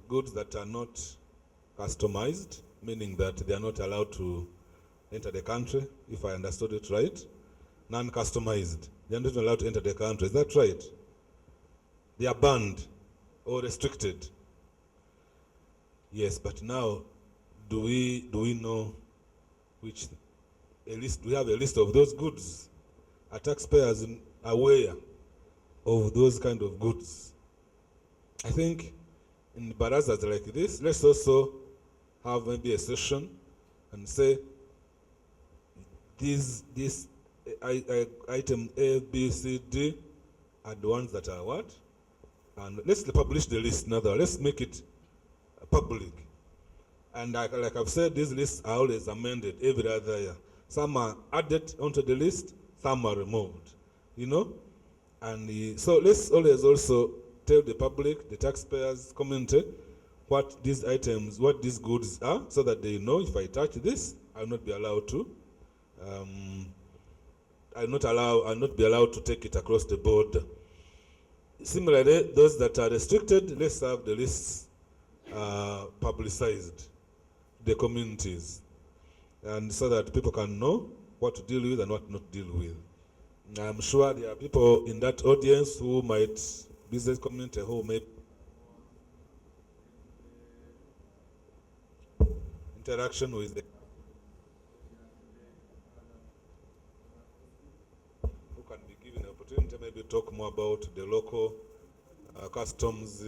goods that are not customized, meaning that they are not allowed to enter the country, if I understood it right. Non-customized, they are not allowed to enter the country. Is that right? They are banned or restricted. Yes, but now do we know which we have a list of those goods? Are taxpayers aware of those kind of goods? I think in barazas like this, let's also have maybe a session and say this item A, B, C, D are the ones that are what? And let's publish the list now. Let's make it public. And like I've said, these lists are always amended every other year. Some are added onto the list, some are removed, you know? And so let's always also tell the public, the taxpayers, community, what these items, what these goods are, so that they know if I touch this, I'll not be allowed to. I'll not be allowed to take it across the border. Similarly, those that are restricted, let's have the lists publicized, the communities, and so that people can know what to deal with and what not to deal with. I'm sure there are people in that audience who might, business community who may interaction with the who can be given an opportunity to maybe talk more about the local customs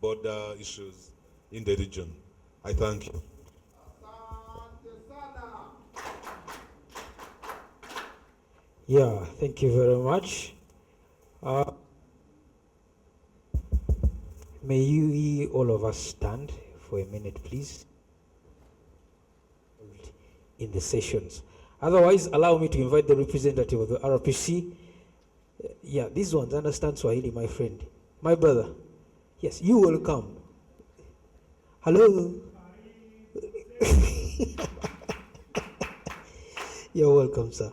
border issues in the region. I thank you. Yeah, thank you very much. May you all of us stand for a minute, please, in the sessions. Otherwise, allow me to invite the representative of the RPC. Yeah, these ones understand Swahili, my friend. My brother. Yes, you will come. Hello. You're welcome, sir.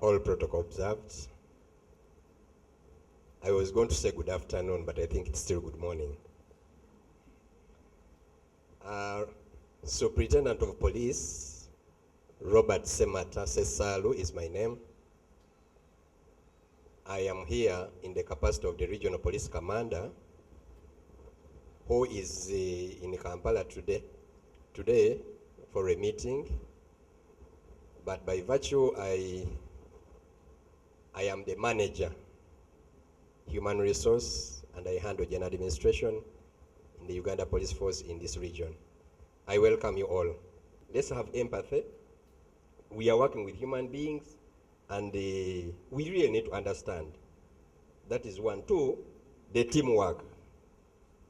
All protocol observed. I was going to say good afternoon, but I think it's still good morning. Superintendent of Police, Robert Semata Sesalu is my name. I am here in the capacity of the Regional Police Commander, who is in Kampala today for a meeting. But by virtue, I am the manager, human resource, and I handle general administration in the Uganda Police Force in this region. I welcome you all. Let's have empathy. We are working with human beings, and we really need to understand. That is one. Two, the teamwork.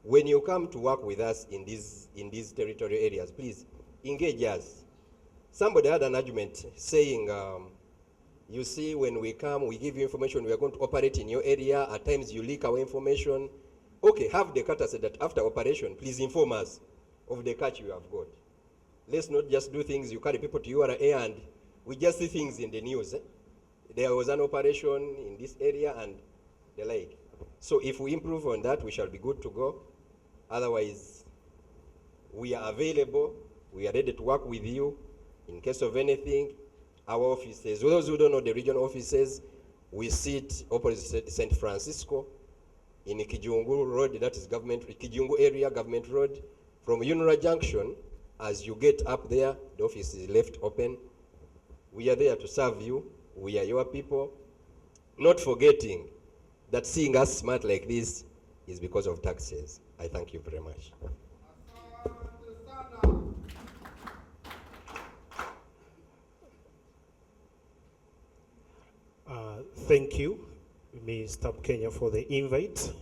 When you come to work with us in these territorial areas, please engage us. Somebody had an argument saying, you see, when we come, we give you information, we are going to operate in your area. At times you leak our information. Okay, have the courtesy that after operation, please inform us of the catch you have got. Let's not just do things, you carry people to URA and we just see things in the news. There was an operation in this area and the like. So if we improve on that, we shall be good to go. Otherwise, we are available. We are ready to work with you in case of anything. Our offices, those who don't know the regional offices, we sit opposite St. Francisco in Kijungu Road, that is government, Kijungu area, government road. From URA Junction, as you get up there, the office is left open. We are there to serve you. We are your people. Not forgetting that seeing us smart like this is because of taxes. I thank you very much. Thank you, Mr. Kenya, for the invite,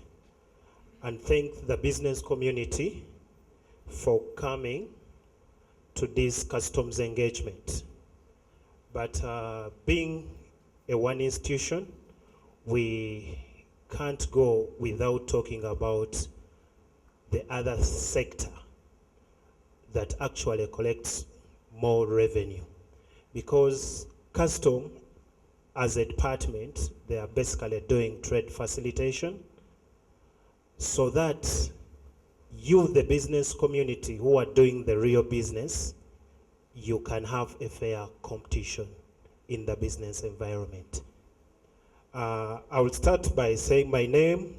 and thank the business community for coming to this customs engagement. But being a one institution, we can't go without talking about the other sector that actually collects more revenue. Because custom, as a department, they are basically doing trade facilitation so that you, the business community who are doing the real business, you can have a fair competition in the business environment. I will start by saying my name.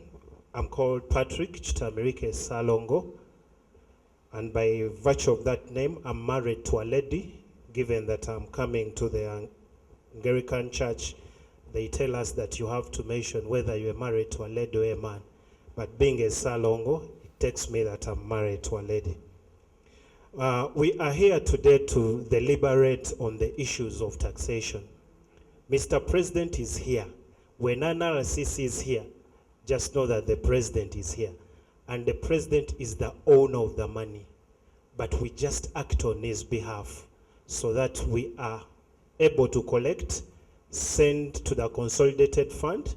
I'm called Patrick Chitamirike Salongo, and by virtue of that name, I'm married to a lady. Given that I'm coming to the Anglican Church, they tell us that you have to mention whether you are married to a lady or a man. But being a Salongo, it takes me that I'm married to a lady. We are here today to deliberate on the issues of taxation. Mr. President is here. When NRCC is here, just know that the president is here. And the president is the owner of the money. But we just act on his behalf so that we are able to collect, send to the consolidated fund,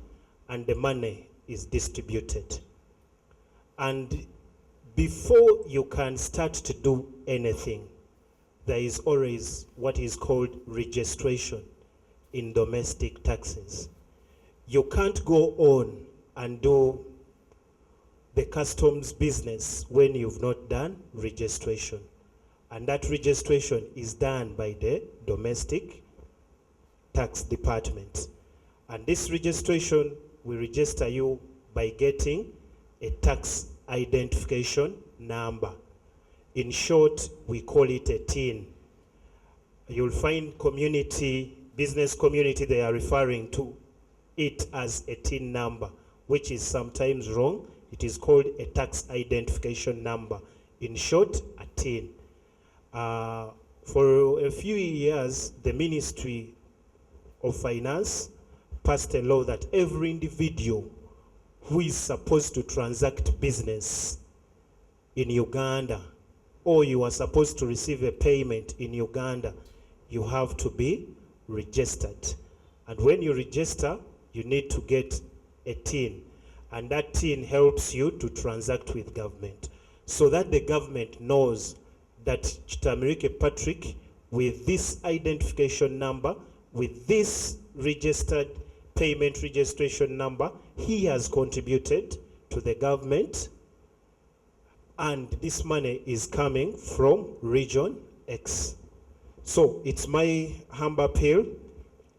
and the money is distributed. And before you can start to do anything, there is always what is called registration in domestic taxes. You can't go on and do the customs business when you've not done registration. And that registration is done by the domestic tax department. And this registration, we register you by getting a tax identification number. In short, we call it a TIN. You'll find community, business community, they are referring to it as a TIN number, which is sometimes wrong. It is called a tax identification number. In short, a TIN. For a few years, the Ministry of Finance passed a law that every individual who is supposed to transact business in Uganda, or you are supposed to receive a payment in Uganda, you have to be registered. And when you register, you need to get a TIN. And that TIN helps you to transact with government, so that the government knows that Chitamirike Patrick, with this identification number, with this registered payment registration number, he has contributed to the government and this money is coming from region X. So it's my humble appeal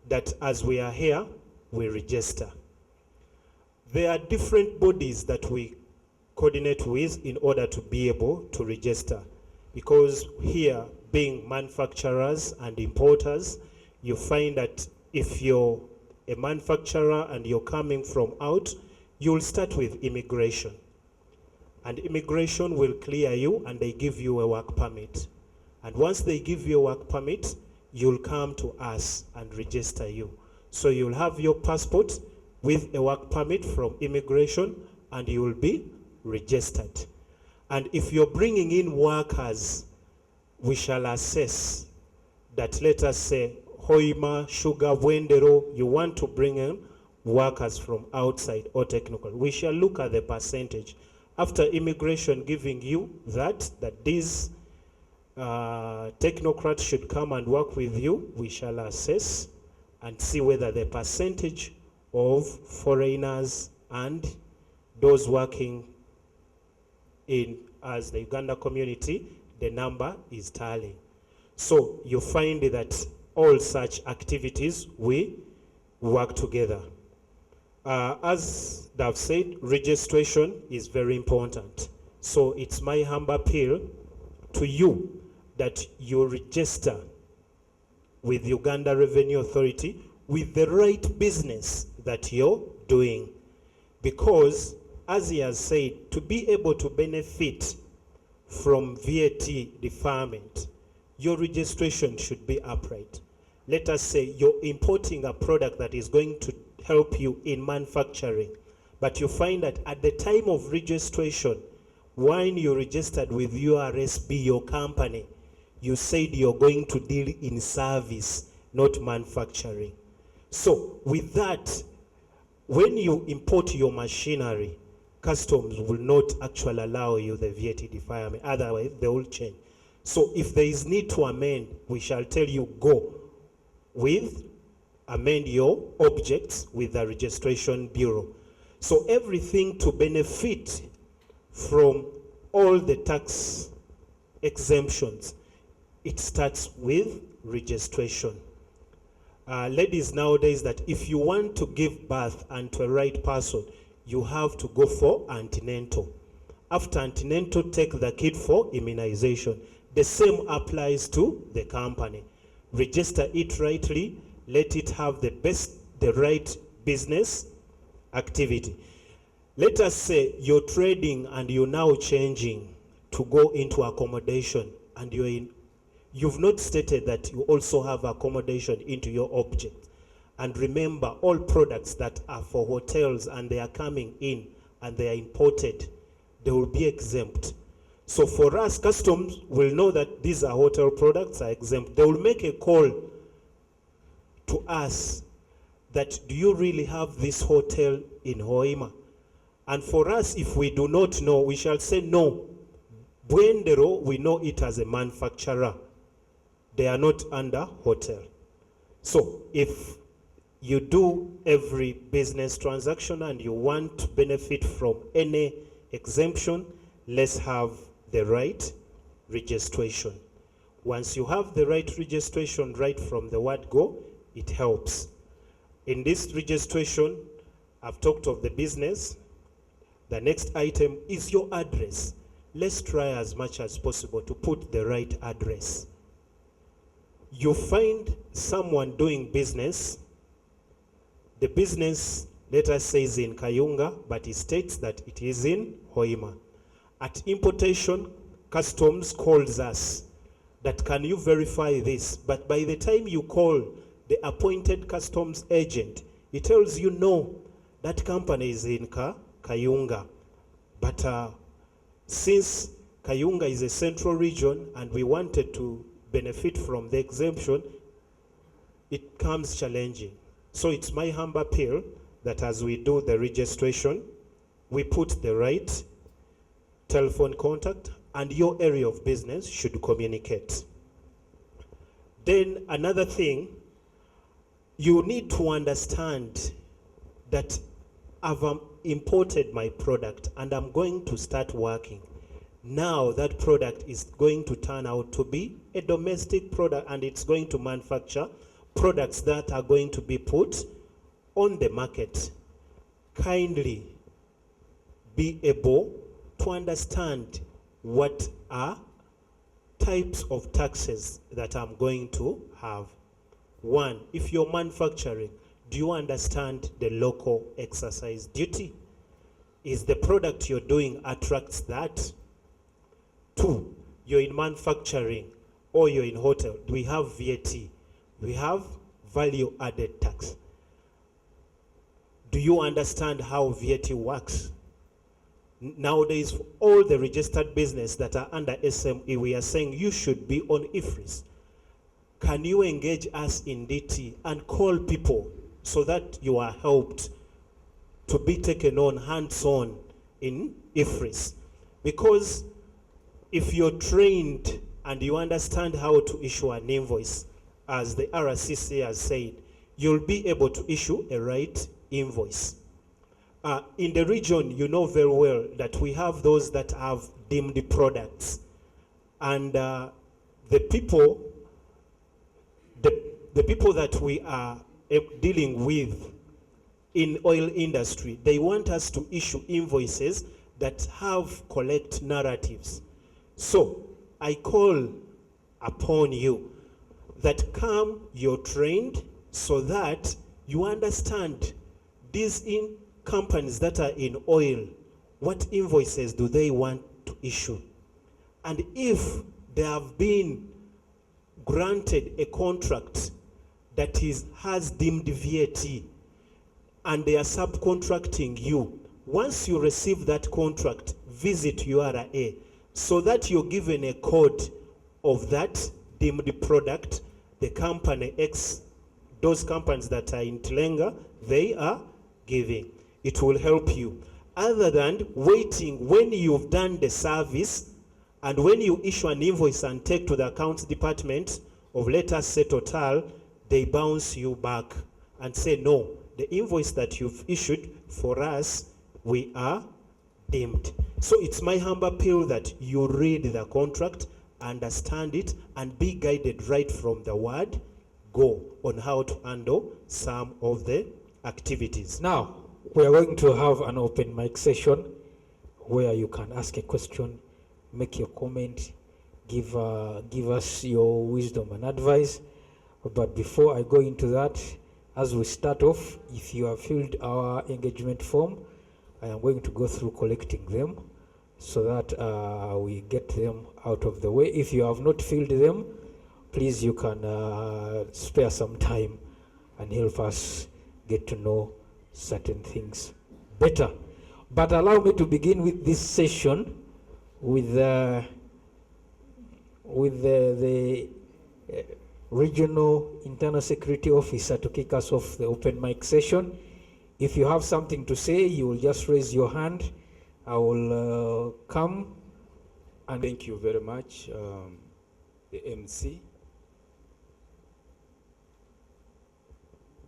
that as we are here, we register. There are different bodies that we coordinate with in order to be able to register. Because here, being manufacturers and importers, you find that if you're a manufacturer and you're coming from out, you'll start with immigration. And immigration will clear you and they give you a work permit. And once they give you a work permit, you'll come to us and register you. So you'll have your passport with a work permit from immigration and you will be registered. And if you're bringing in workers, we shall assess that, let us say, Hoima, Sugar, Wendero, you want to bring in workers from outside or technical. We shall look at the percentage. After immigration giving you that these technocrats should come and work with you, we shall assess and see whether the percentage of foreigners and those working in as the Uganda community, the number is tallying. So you find that all such activities, we work together. As I've said, registration is very important. So it's my humble appeal to you that you register with Uganda Revenue Authority with the right business that you're doing. Because, as he has said, to be able to benefit from VAT deferment, your registration should be upright. Let us say you're importing a product that is going to help you in manufacturing, but you find that at the time of registration, when you registered with URSB, your company, you said you're going to deal in service, not manufacturing. So with that, when you import your machinery, customs will not actually allow you the VAT deferment, otherwise they will change. So if there is need to amend, we shall tell you go with amend your objects with the Registration Bureau. So everything to benefit from all the tax exemptions, it starts with registration. Ladies nowadays, that if you want to give birth unto a right person, you have to go for antenatal. After antenatal, take the kid for immunization. The same applies to the company. Register it rightly, let it have the right business activity. Let us say you're trading and you're now changing to go into accommodation, and you've not stated that you also have accommodation into your object. And remember, all products that are for hotels and they are coming in and they are imported, they will be exempt. So for us, customs will know that these are hotel products are exempt. They will make a call to us that, do you really have this hotel in Hoima? And for us, if we do not know, we shall say no. Buendero, we know it as a manufacturer. They are not under hotel. So if you do every business transaction and you want to benefit from any exemption, let's have the right registration. Once you have the right registration right from the word go, it helps. In this registration, I've talked of the business. The next item is your address. Let's try as much as possible to put the right address. You find someone doing business, the business, let us say, is in Kayunga, but it states that it is in Hoima. At importation, customs calls us that, can you verify this? But by the time you call the appointed customs agent, he tells you, no, that company is in Kayunga. But since Kayunga is a central region and we wanted to benefit from the exemption, it comes challenging. So it's my humble appeal that as we do the registration, we put the right telephone contact and your area of business should communicate. Then another thing, you need to understand that I've imported my product and I'm going to start working. now that product is going to turn out to be a domestic product, and it's going to manufacture products that are going to be put on the market. Kindly be able to understand what are types of taxes that I'm going to have. One, if you're manufacturing, do you understand the local exercise duty? Is the product you're doing attracts that? Two, you're in manufacturing or you're in hotel. Do we have VAT? We have value added tax. Do you understand how VAT works? Nowadays, all the registered business that are under SME, we are saying you should be on IFRIS. Can you engage us in DT and call people so that you are helped to be taken on hands-on in IFRIS? Because if you're trained and you understand how to issue an invoice, as the RCC has said, you'll be able to issue a right invoice. In the region, you know very well that we have those that have deemed products. And the people that we are dealing with in oil industry, they want us to issue invoices that have correct narratives. So I call upon you that come, you're trained so that you understand these companies that are in oil, what invoices do they want to issue? And if they have been granted a contract that has deemed VAT and they are subcontracting you, once you receive that contract, visit URA so that you're given a code of that deemed product. The company X, those companies that are in Tlenga, they are giving. It will help you. Other than waiting when you've done the service and when you issue an invoice and take to the accounts department of, let us say, Total, they bounce you back and say, no, the invoice that you've issued for us, we are deemed. So it's my humble appeal that you read the contract, understand it, and be guided right from the word go on how to handle some of the activities. Now, we are going to have an open mic session where you can ask a question, make your comment, give us your wisdom and advice. But before I go into that, as we start off, if you have filled our engagement form, I am going to go through collecting them so that we get them out of the way. If you have not filled them, please, you can spare some time and help us get to know certain things better. But allow me to begin with this session with the Regional Internal Security Officer to kick us off the open mic session. If you have something to say, you will just raise your hand. I will come. And Thank you very much, the MC.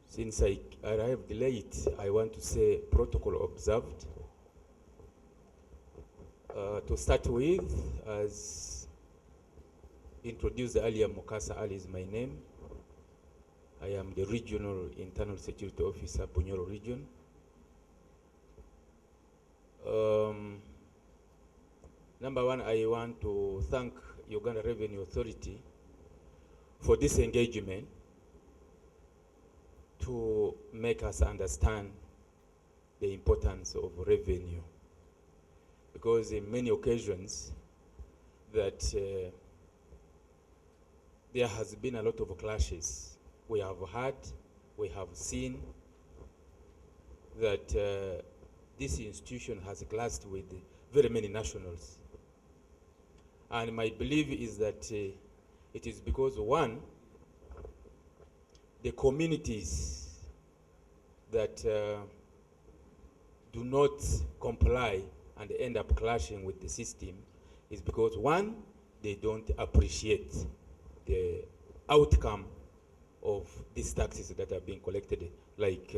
Since I arrived late, I want to say protocol observed. To start with, as introduced earlier, Mukasa Ali is my name. I am the Regional Internal Security Officer, Bunyoro Region. Number one, I want to thank Uganda Revenue Authority for this engagement to make us understand the importance of revenue. Because in many occasions that there has been a lot of clashes. We have heard, we have seen that this institution has clashed with very many nationals. And my belief is that it is because, one, the communities that do not comply and end up clashing with the system is because, one, they don't appreciate the outcome of these taxes that are being collected, like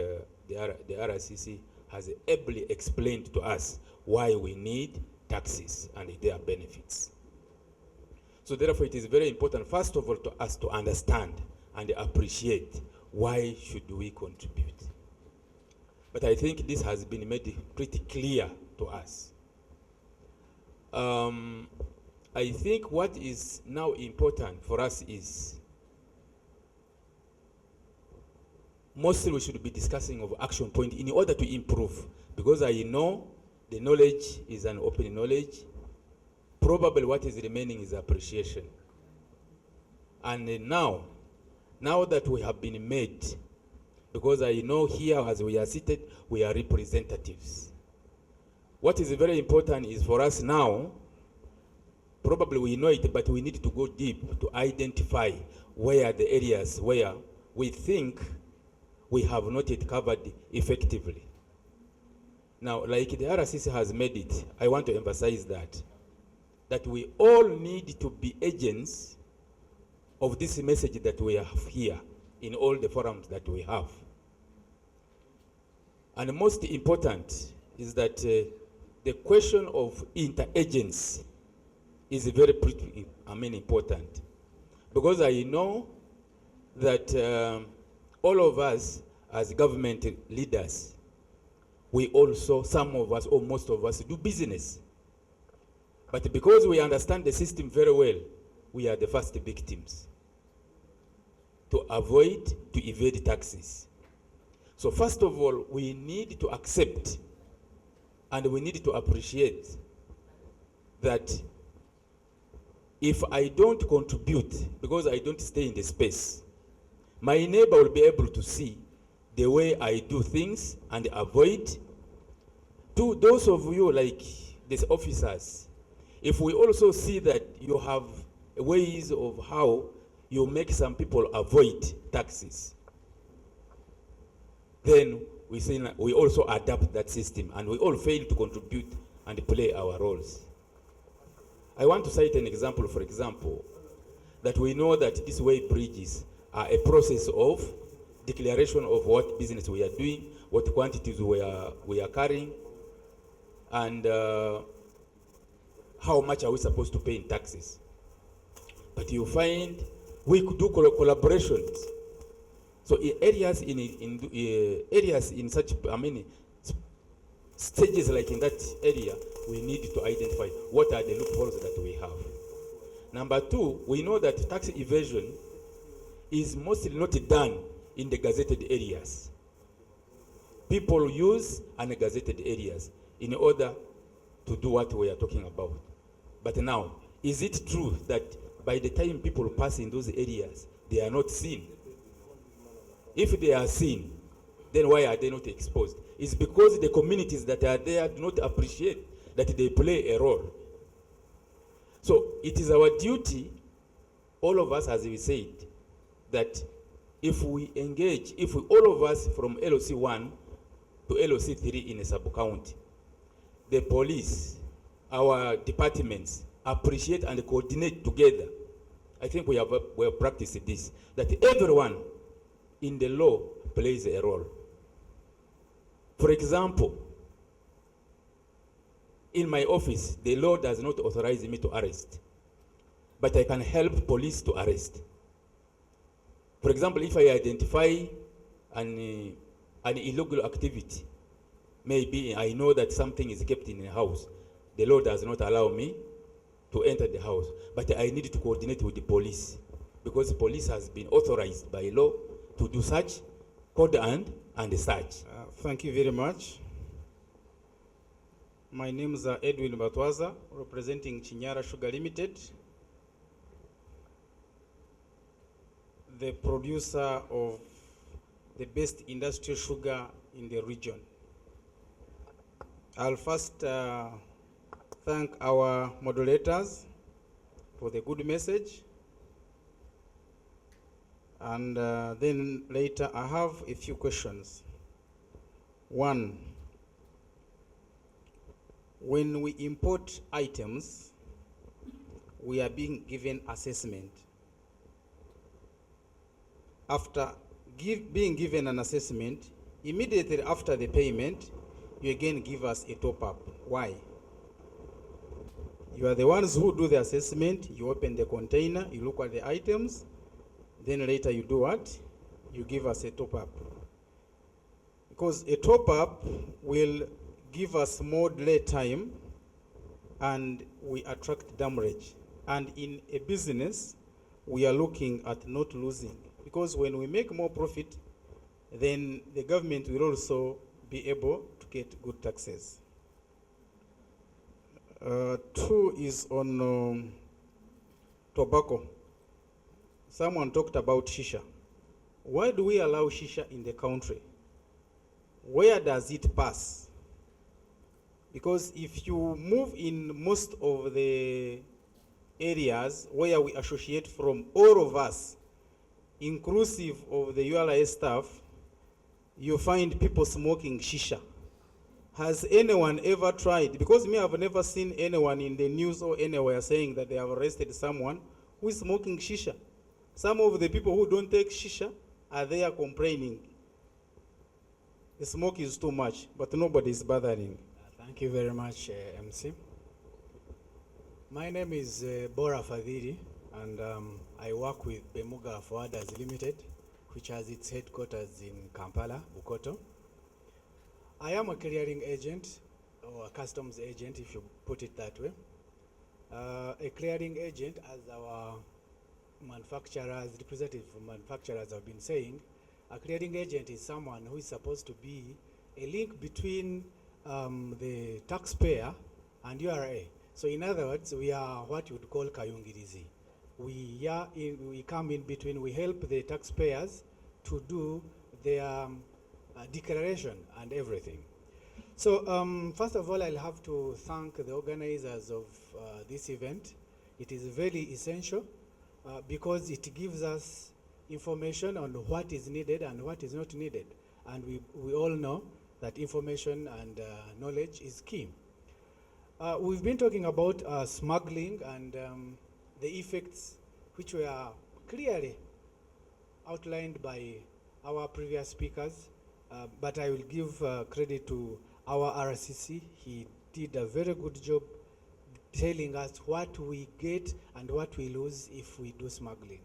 the RCC has ably explained to us why we need taxes and their benefits. So therefore, it is very important, first of all, to us to understand and appreciate why should we contribute. But I think this has been made pretty clear to us. I think what is now important for us is mostly we should be discussing of action point in order to improve, because I know the knowledge is an open knowledge. Probably what is remaining is appreciation. And now that we have been made, because I know here as we are seated, we are representatives. What is very important is for us now, probably we know it, but we need to go deep to identify where the areas where we think we have not yet covered effectively. Now, like the RCC has made it, I want to emphasize that we all need to be agents of this message that we have here in all the forums that we have. And most important is that the question of interagency is very pretty, important. Because I know that all of us as government leaders, we also, some of us or most of us, do business. But because we understand the system very well, we are the first victims to avoid, to evade taxes. So first of all, we need to accept and we need to appreciate that if I don't contribute, because I don't stay in the space, my neighbor will be able to see the way I do things and avoid. To those of you like these officers, if we also see that you have ways of how you make some people avoid taxes, then we also adapt that system and we all fail to contribute and play our roles. I want to cite an example, for example, that we know that these way bridges are a process of declaration of what business we are doing, what quantities we are carrying, and how much are we supposed to pay in taxes. But you find we could do collaborations. So in areas in such stages like in that area, we need to identify what are the loopholes that we have. Number two, we know that tax evasion is mostly not done in the gazetted areas. People use ungazetted areas in order to do what we are talking about. But now, is it true that by the time people pass in those areas, they are not seen? If they are seen, then why are they not exposed? It's because the communities that are there do not appreciate that they play a role. So it is our duty, all of us, as we said, that if we engage, if we, all of us from LOC 1 to LOC 3 in a sub-county, the police, our departments appreciate and coordinate together. I think we have practiced this, that everyone in the law plays a role. For example, in my office, the law does not authorize me to arrest, but I can help police to arrest. For example, if I identify an illegal activity, maybe I know that something is kept in a house, the law does not allow me to enter the house, but I need to coordinate with the police, because the police has been authorized by law to do such code and search. Thank you very much. My name is Edwin Batwaza, representing Chinyara Sugar Limited, the producer of the best industrial sugar in the region. I'll first thank our moderators for the good message. And then later I have a few questions. One, when we import items, we are being given assessment. After being given an assessment, immediately after the payment, you again give us a top-up. Why? You are the ones who do the assessment. You open the container, you look at the items, then later you do what? You give us a top-up. Because a top-up will give us more delay time and we attract damage. And in a business, we are looking at not losing. Because when we make more profit, then the government will also be able to get good taxes. Two is on tobacco. Someone talked about shisha. Why do we allow shisha in the country? Where does it pass? Because if you move in most of the areas where we associate from, all of us, inclusive of the URA staff, you find people smoking shisha. Has anyone ever tried? Because me, I've never seen anyone in the news or anywhere saying that they have arrested someone who is smoking shisha. Some of the people who don't take shisha are there complaining. The smoke is too much, but nobody is bothering. Thank you very much, MC. My name is Bora Fadhili, and I work with Bemuga Forwarders Limited, which has its headquarters in Kampala, Bukoto. I am a clearing agent, or a customs agent, if you put it that way. A clearing agent, as our manufacturers, representatives from manufacturers have been saying, a clearing agent is someone who is supposed to be a link between the taxpayer and URA. So in other words, we are what you would call kayungirizi. We come in between, we help the taxpayers to do their declaration and everything. So first of all, I'll have to thank the organizers of this event. It is very essential because it gives us information on what is needed and what is not needed. And we all know that information and knowledge is key. We've been talking about smuggling and the effects which were clearly outlined by our previous speakers, but I will give credit to our RCC. He did a very good job telling us what we get and what we lose if we do smuggling.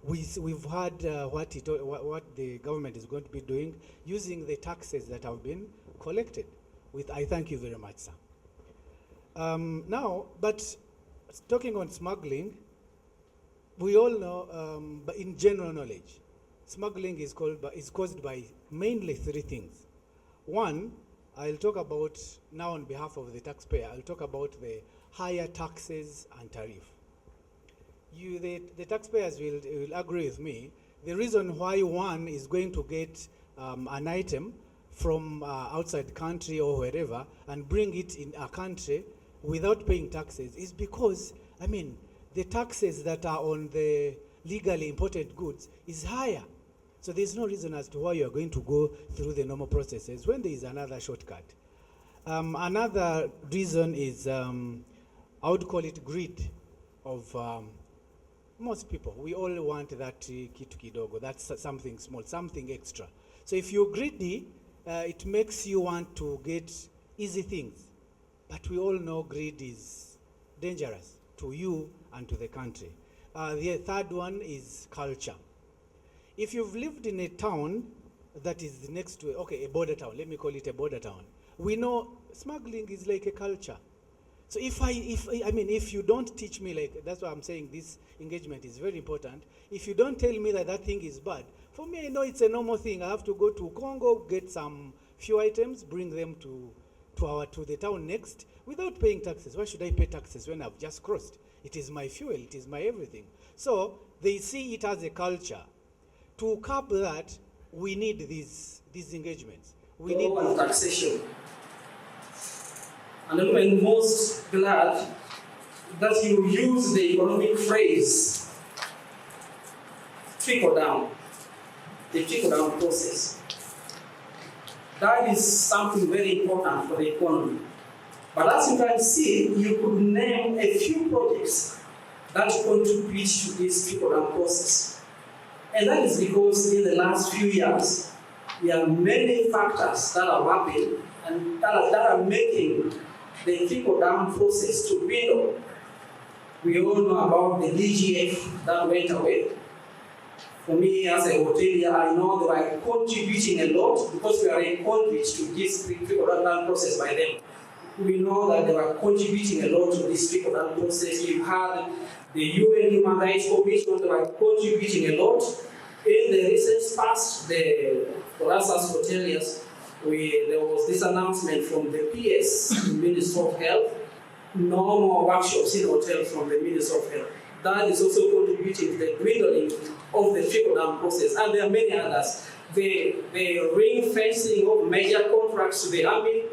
We've heard what the government is going to be doing using the taxes that have been collected. I thank you very much, sir. Now, but talking on smuggling, we all know, but in general knowledge, smuggling is caused by mainly three things. One, I'll talk about now on behalf of the taxpayer, I'll talk about the higher taxes and tariff. The taxpayers will agree with me. The reason why one is going to get an item from outside country or wherever and bring it in a country without paying taxes is because, I mean, the taxes that are on the legally imported goods is higher. So there's no reason as to why you're going to go through the normal processes when there is another shortcut. Another reason is, I would call it greed of most people. We all want that kitu kidogo, that's something small, something extra. So if you're greedy, it makes you want to get easy things. But we all know greed is dangerous to you and to the country. The third one is culture. If you've lived in a town that is next to, a border town, let me call it a border town, we know smuggling is like a culture. So if you don't teach me, like, that's why I'm saying this engagement is very important. If you don't tell me that thing is bad, for me, I know it's a normal thing. I have to go to Congo, get some few items, bring them to the town next without paying taxes. Why should I pay taxes when I've just crossed? It is my fuel, it is my everything. So they see it as a culture. To curb that, we need these engagements. We need taxation. And I'm most glad that you use the economic phrase, trickle down, the trickle down process. That is something very important for the economy. But as you can see, you could name a few projects that contribute to this trickle down process. And that is because in the last few years, there are many factors that are happening and that are making the trickle down process to dwindle. We all know about the DGF that went away. For me, as a hotelier, I know they are contributing a lot because we are a conduit to this trickle-down process by them. We know that they are contributing a lot to this trickle-down process. We've had the UN Human Rights Commission, they are contributing a lot. In the recent past, for us as hoteliers, there was this announcement from the PS, Minister of Health, no more workshops in hotels from the Minister of Health. That is also contributing to the dwindling of the trickle-down process, and there are many others. The ring fencing of major contracts to the army,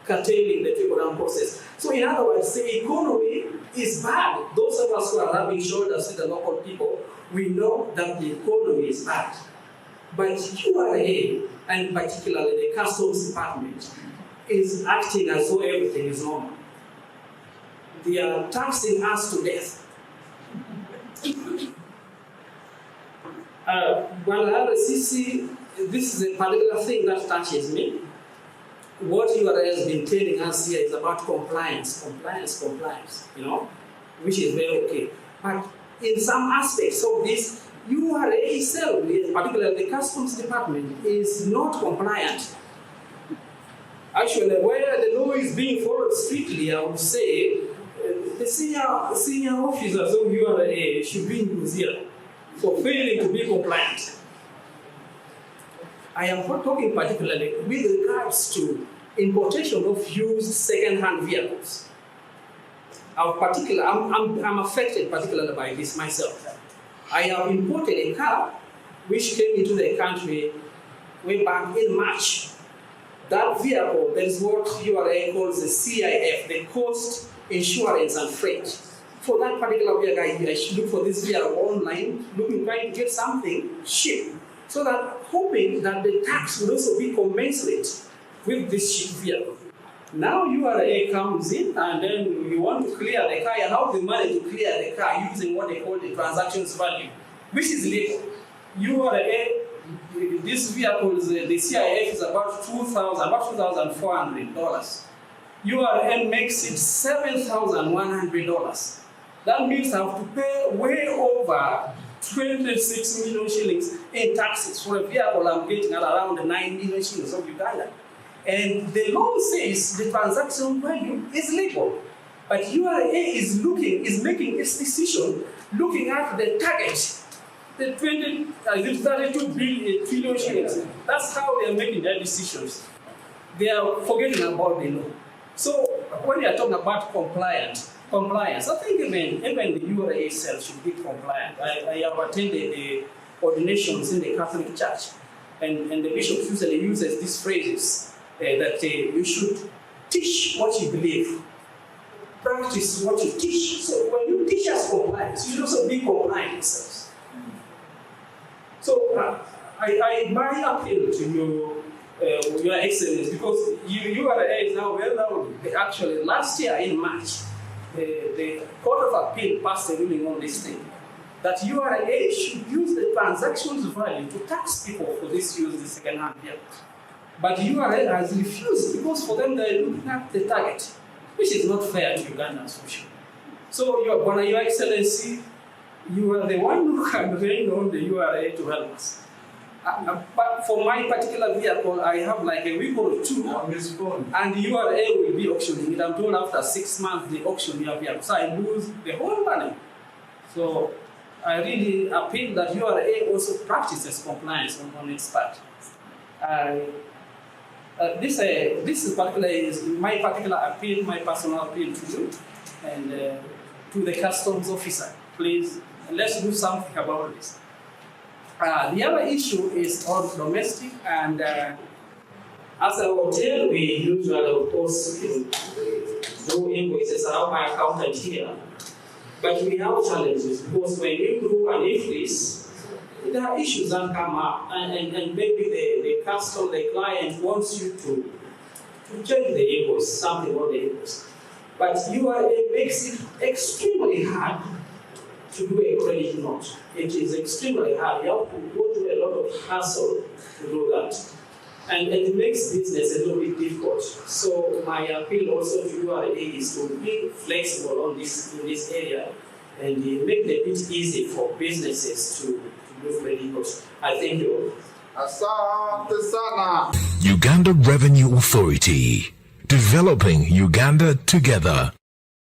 curtailing the trickle-down process. So in other words, the economy is bad. Those of us who are rubbing shoulders with the local people, we know that the economy is bad. But URA, and particularly the Customs Department, is acting as though everything is normal. They are taxing us to death. This is a particular thing that touches me. What URA has been telling us here is about compliance, which is very okay. But in some aspects of this, URA itself, particularly the Customs Department, is not compliant. Actually, where the law is being followed strictly, I would say, the senior officers of URA should be in museum for failing to be compliant. I am talking particularly with regards to importation of used second-hand vehicles. I'm affected particularly by this myself. I have imported a car which came into the country way back in March. That vehicle, that is what URA calls the CIF, the Cost, Insurance and Freight. For that particular vehicle, I should look for this vehicle online, trying to get something cheap, so that hoping that the tax would also be commensurate with this cheap vehicle. Now URA comes in and then you want to clear the car. You have the money to clear the car using what they call the transactions value, which is legal. URA, this vehicle, the CIF is about $2,400. URA makes it $7,100. That means I have to pay way over 26 million shillings in taxes for a vehicle I'm getting at around 9 million shillings of Uganda. And the law says the transaction value is legal. But URA is making its decision looking at the target, the 32 trillion shillings. That's how they are making their decisions. They are forgetting about the law. So when you are talking about compliance, I think even the URA itself should be compliant. I have attended the ordinations in the Catholic Church, and the bishop usually uses these phrases that you should teach what you believe, practice what you teach. So when you teach us compliance, you should also be compliant yourselves. So my appeal to you, Your Excellency, because URA is now well known. Actually, last year in March, the Court of Appeal passed a ruling on this thing, that URA should use the transactions value to tax people for this use the second-hand vehicles. But URA has refused because for them they're looking at the target, which is not fair to Ugandans for sure. So, Your Excellency, you are the one who can rein on the URA to help us. But for my particular vehicle, I have like a week or two, and URA will be auctioning it. I'm told after 6 months they auction your vehicle, so I lose the whole money. So I really appeal that URA also practices compliance on its part. This is my particular appeal, my personal appeal to you and to the customs officer. Please, let's do something about this. The other issue is all domestic, and as a hotel, we usually, of course, do invoices. I have my accountant here, but we have challenges because when you do an increase, there are issues that come up, and maybe the client wants you to change the invoice, something on the invoice. But URA makes it extremely hard to do a credit note. It is extremely hard. You have to go through a lot of hassle to do that. And it makes business a little bit difficult. So my appeal also to URA is to be flexible in this area and make it a bit easy for businesses to move vehicles. I thank you. Asante sana. Uganda Revenue Authority, developing Uganda together.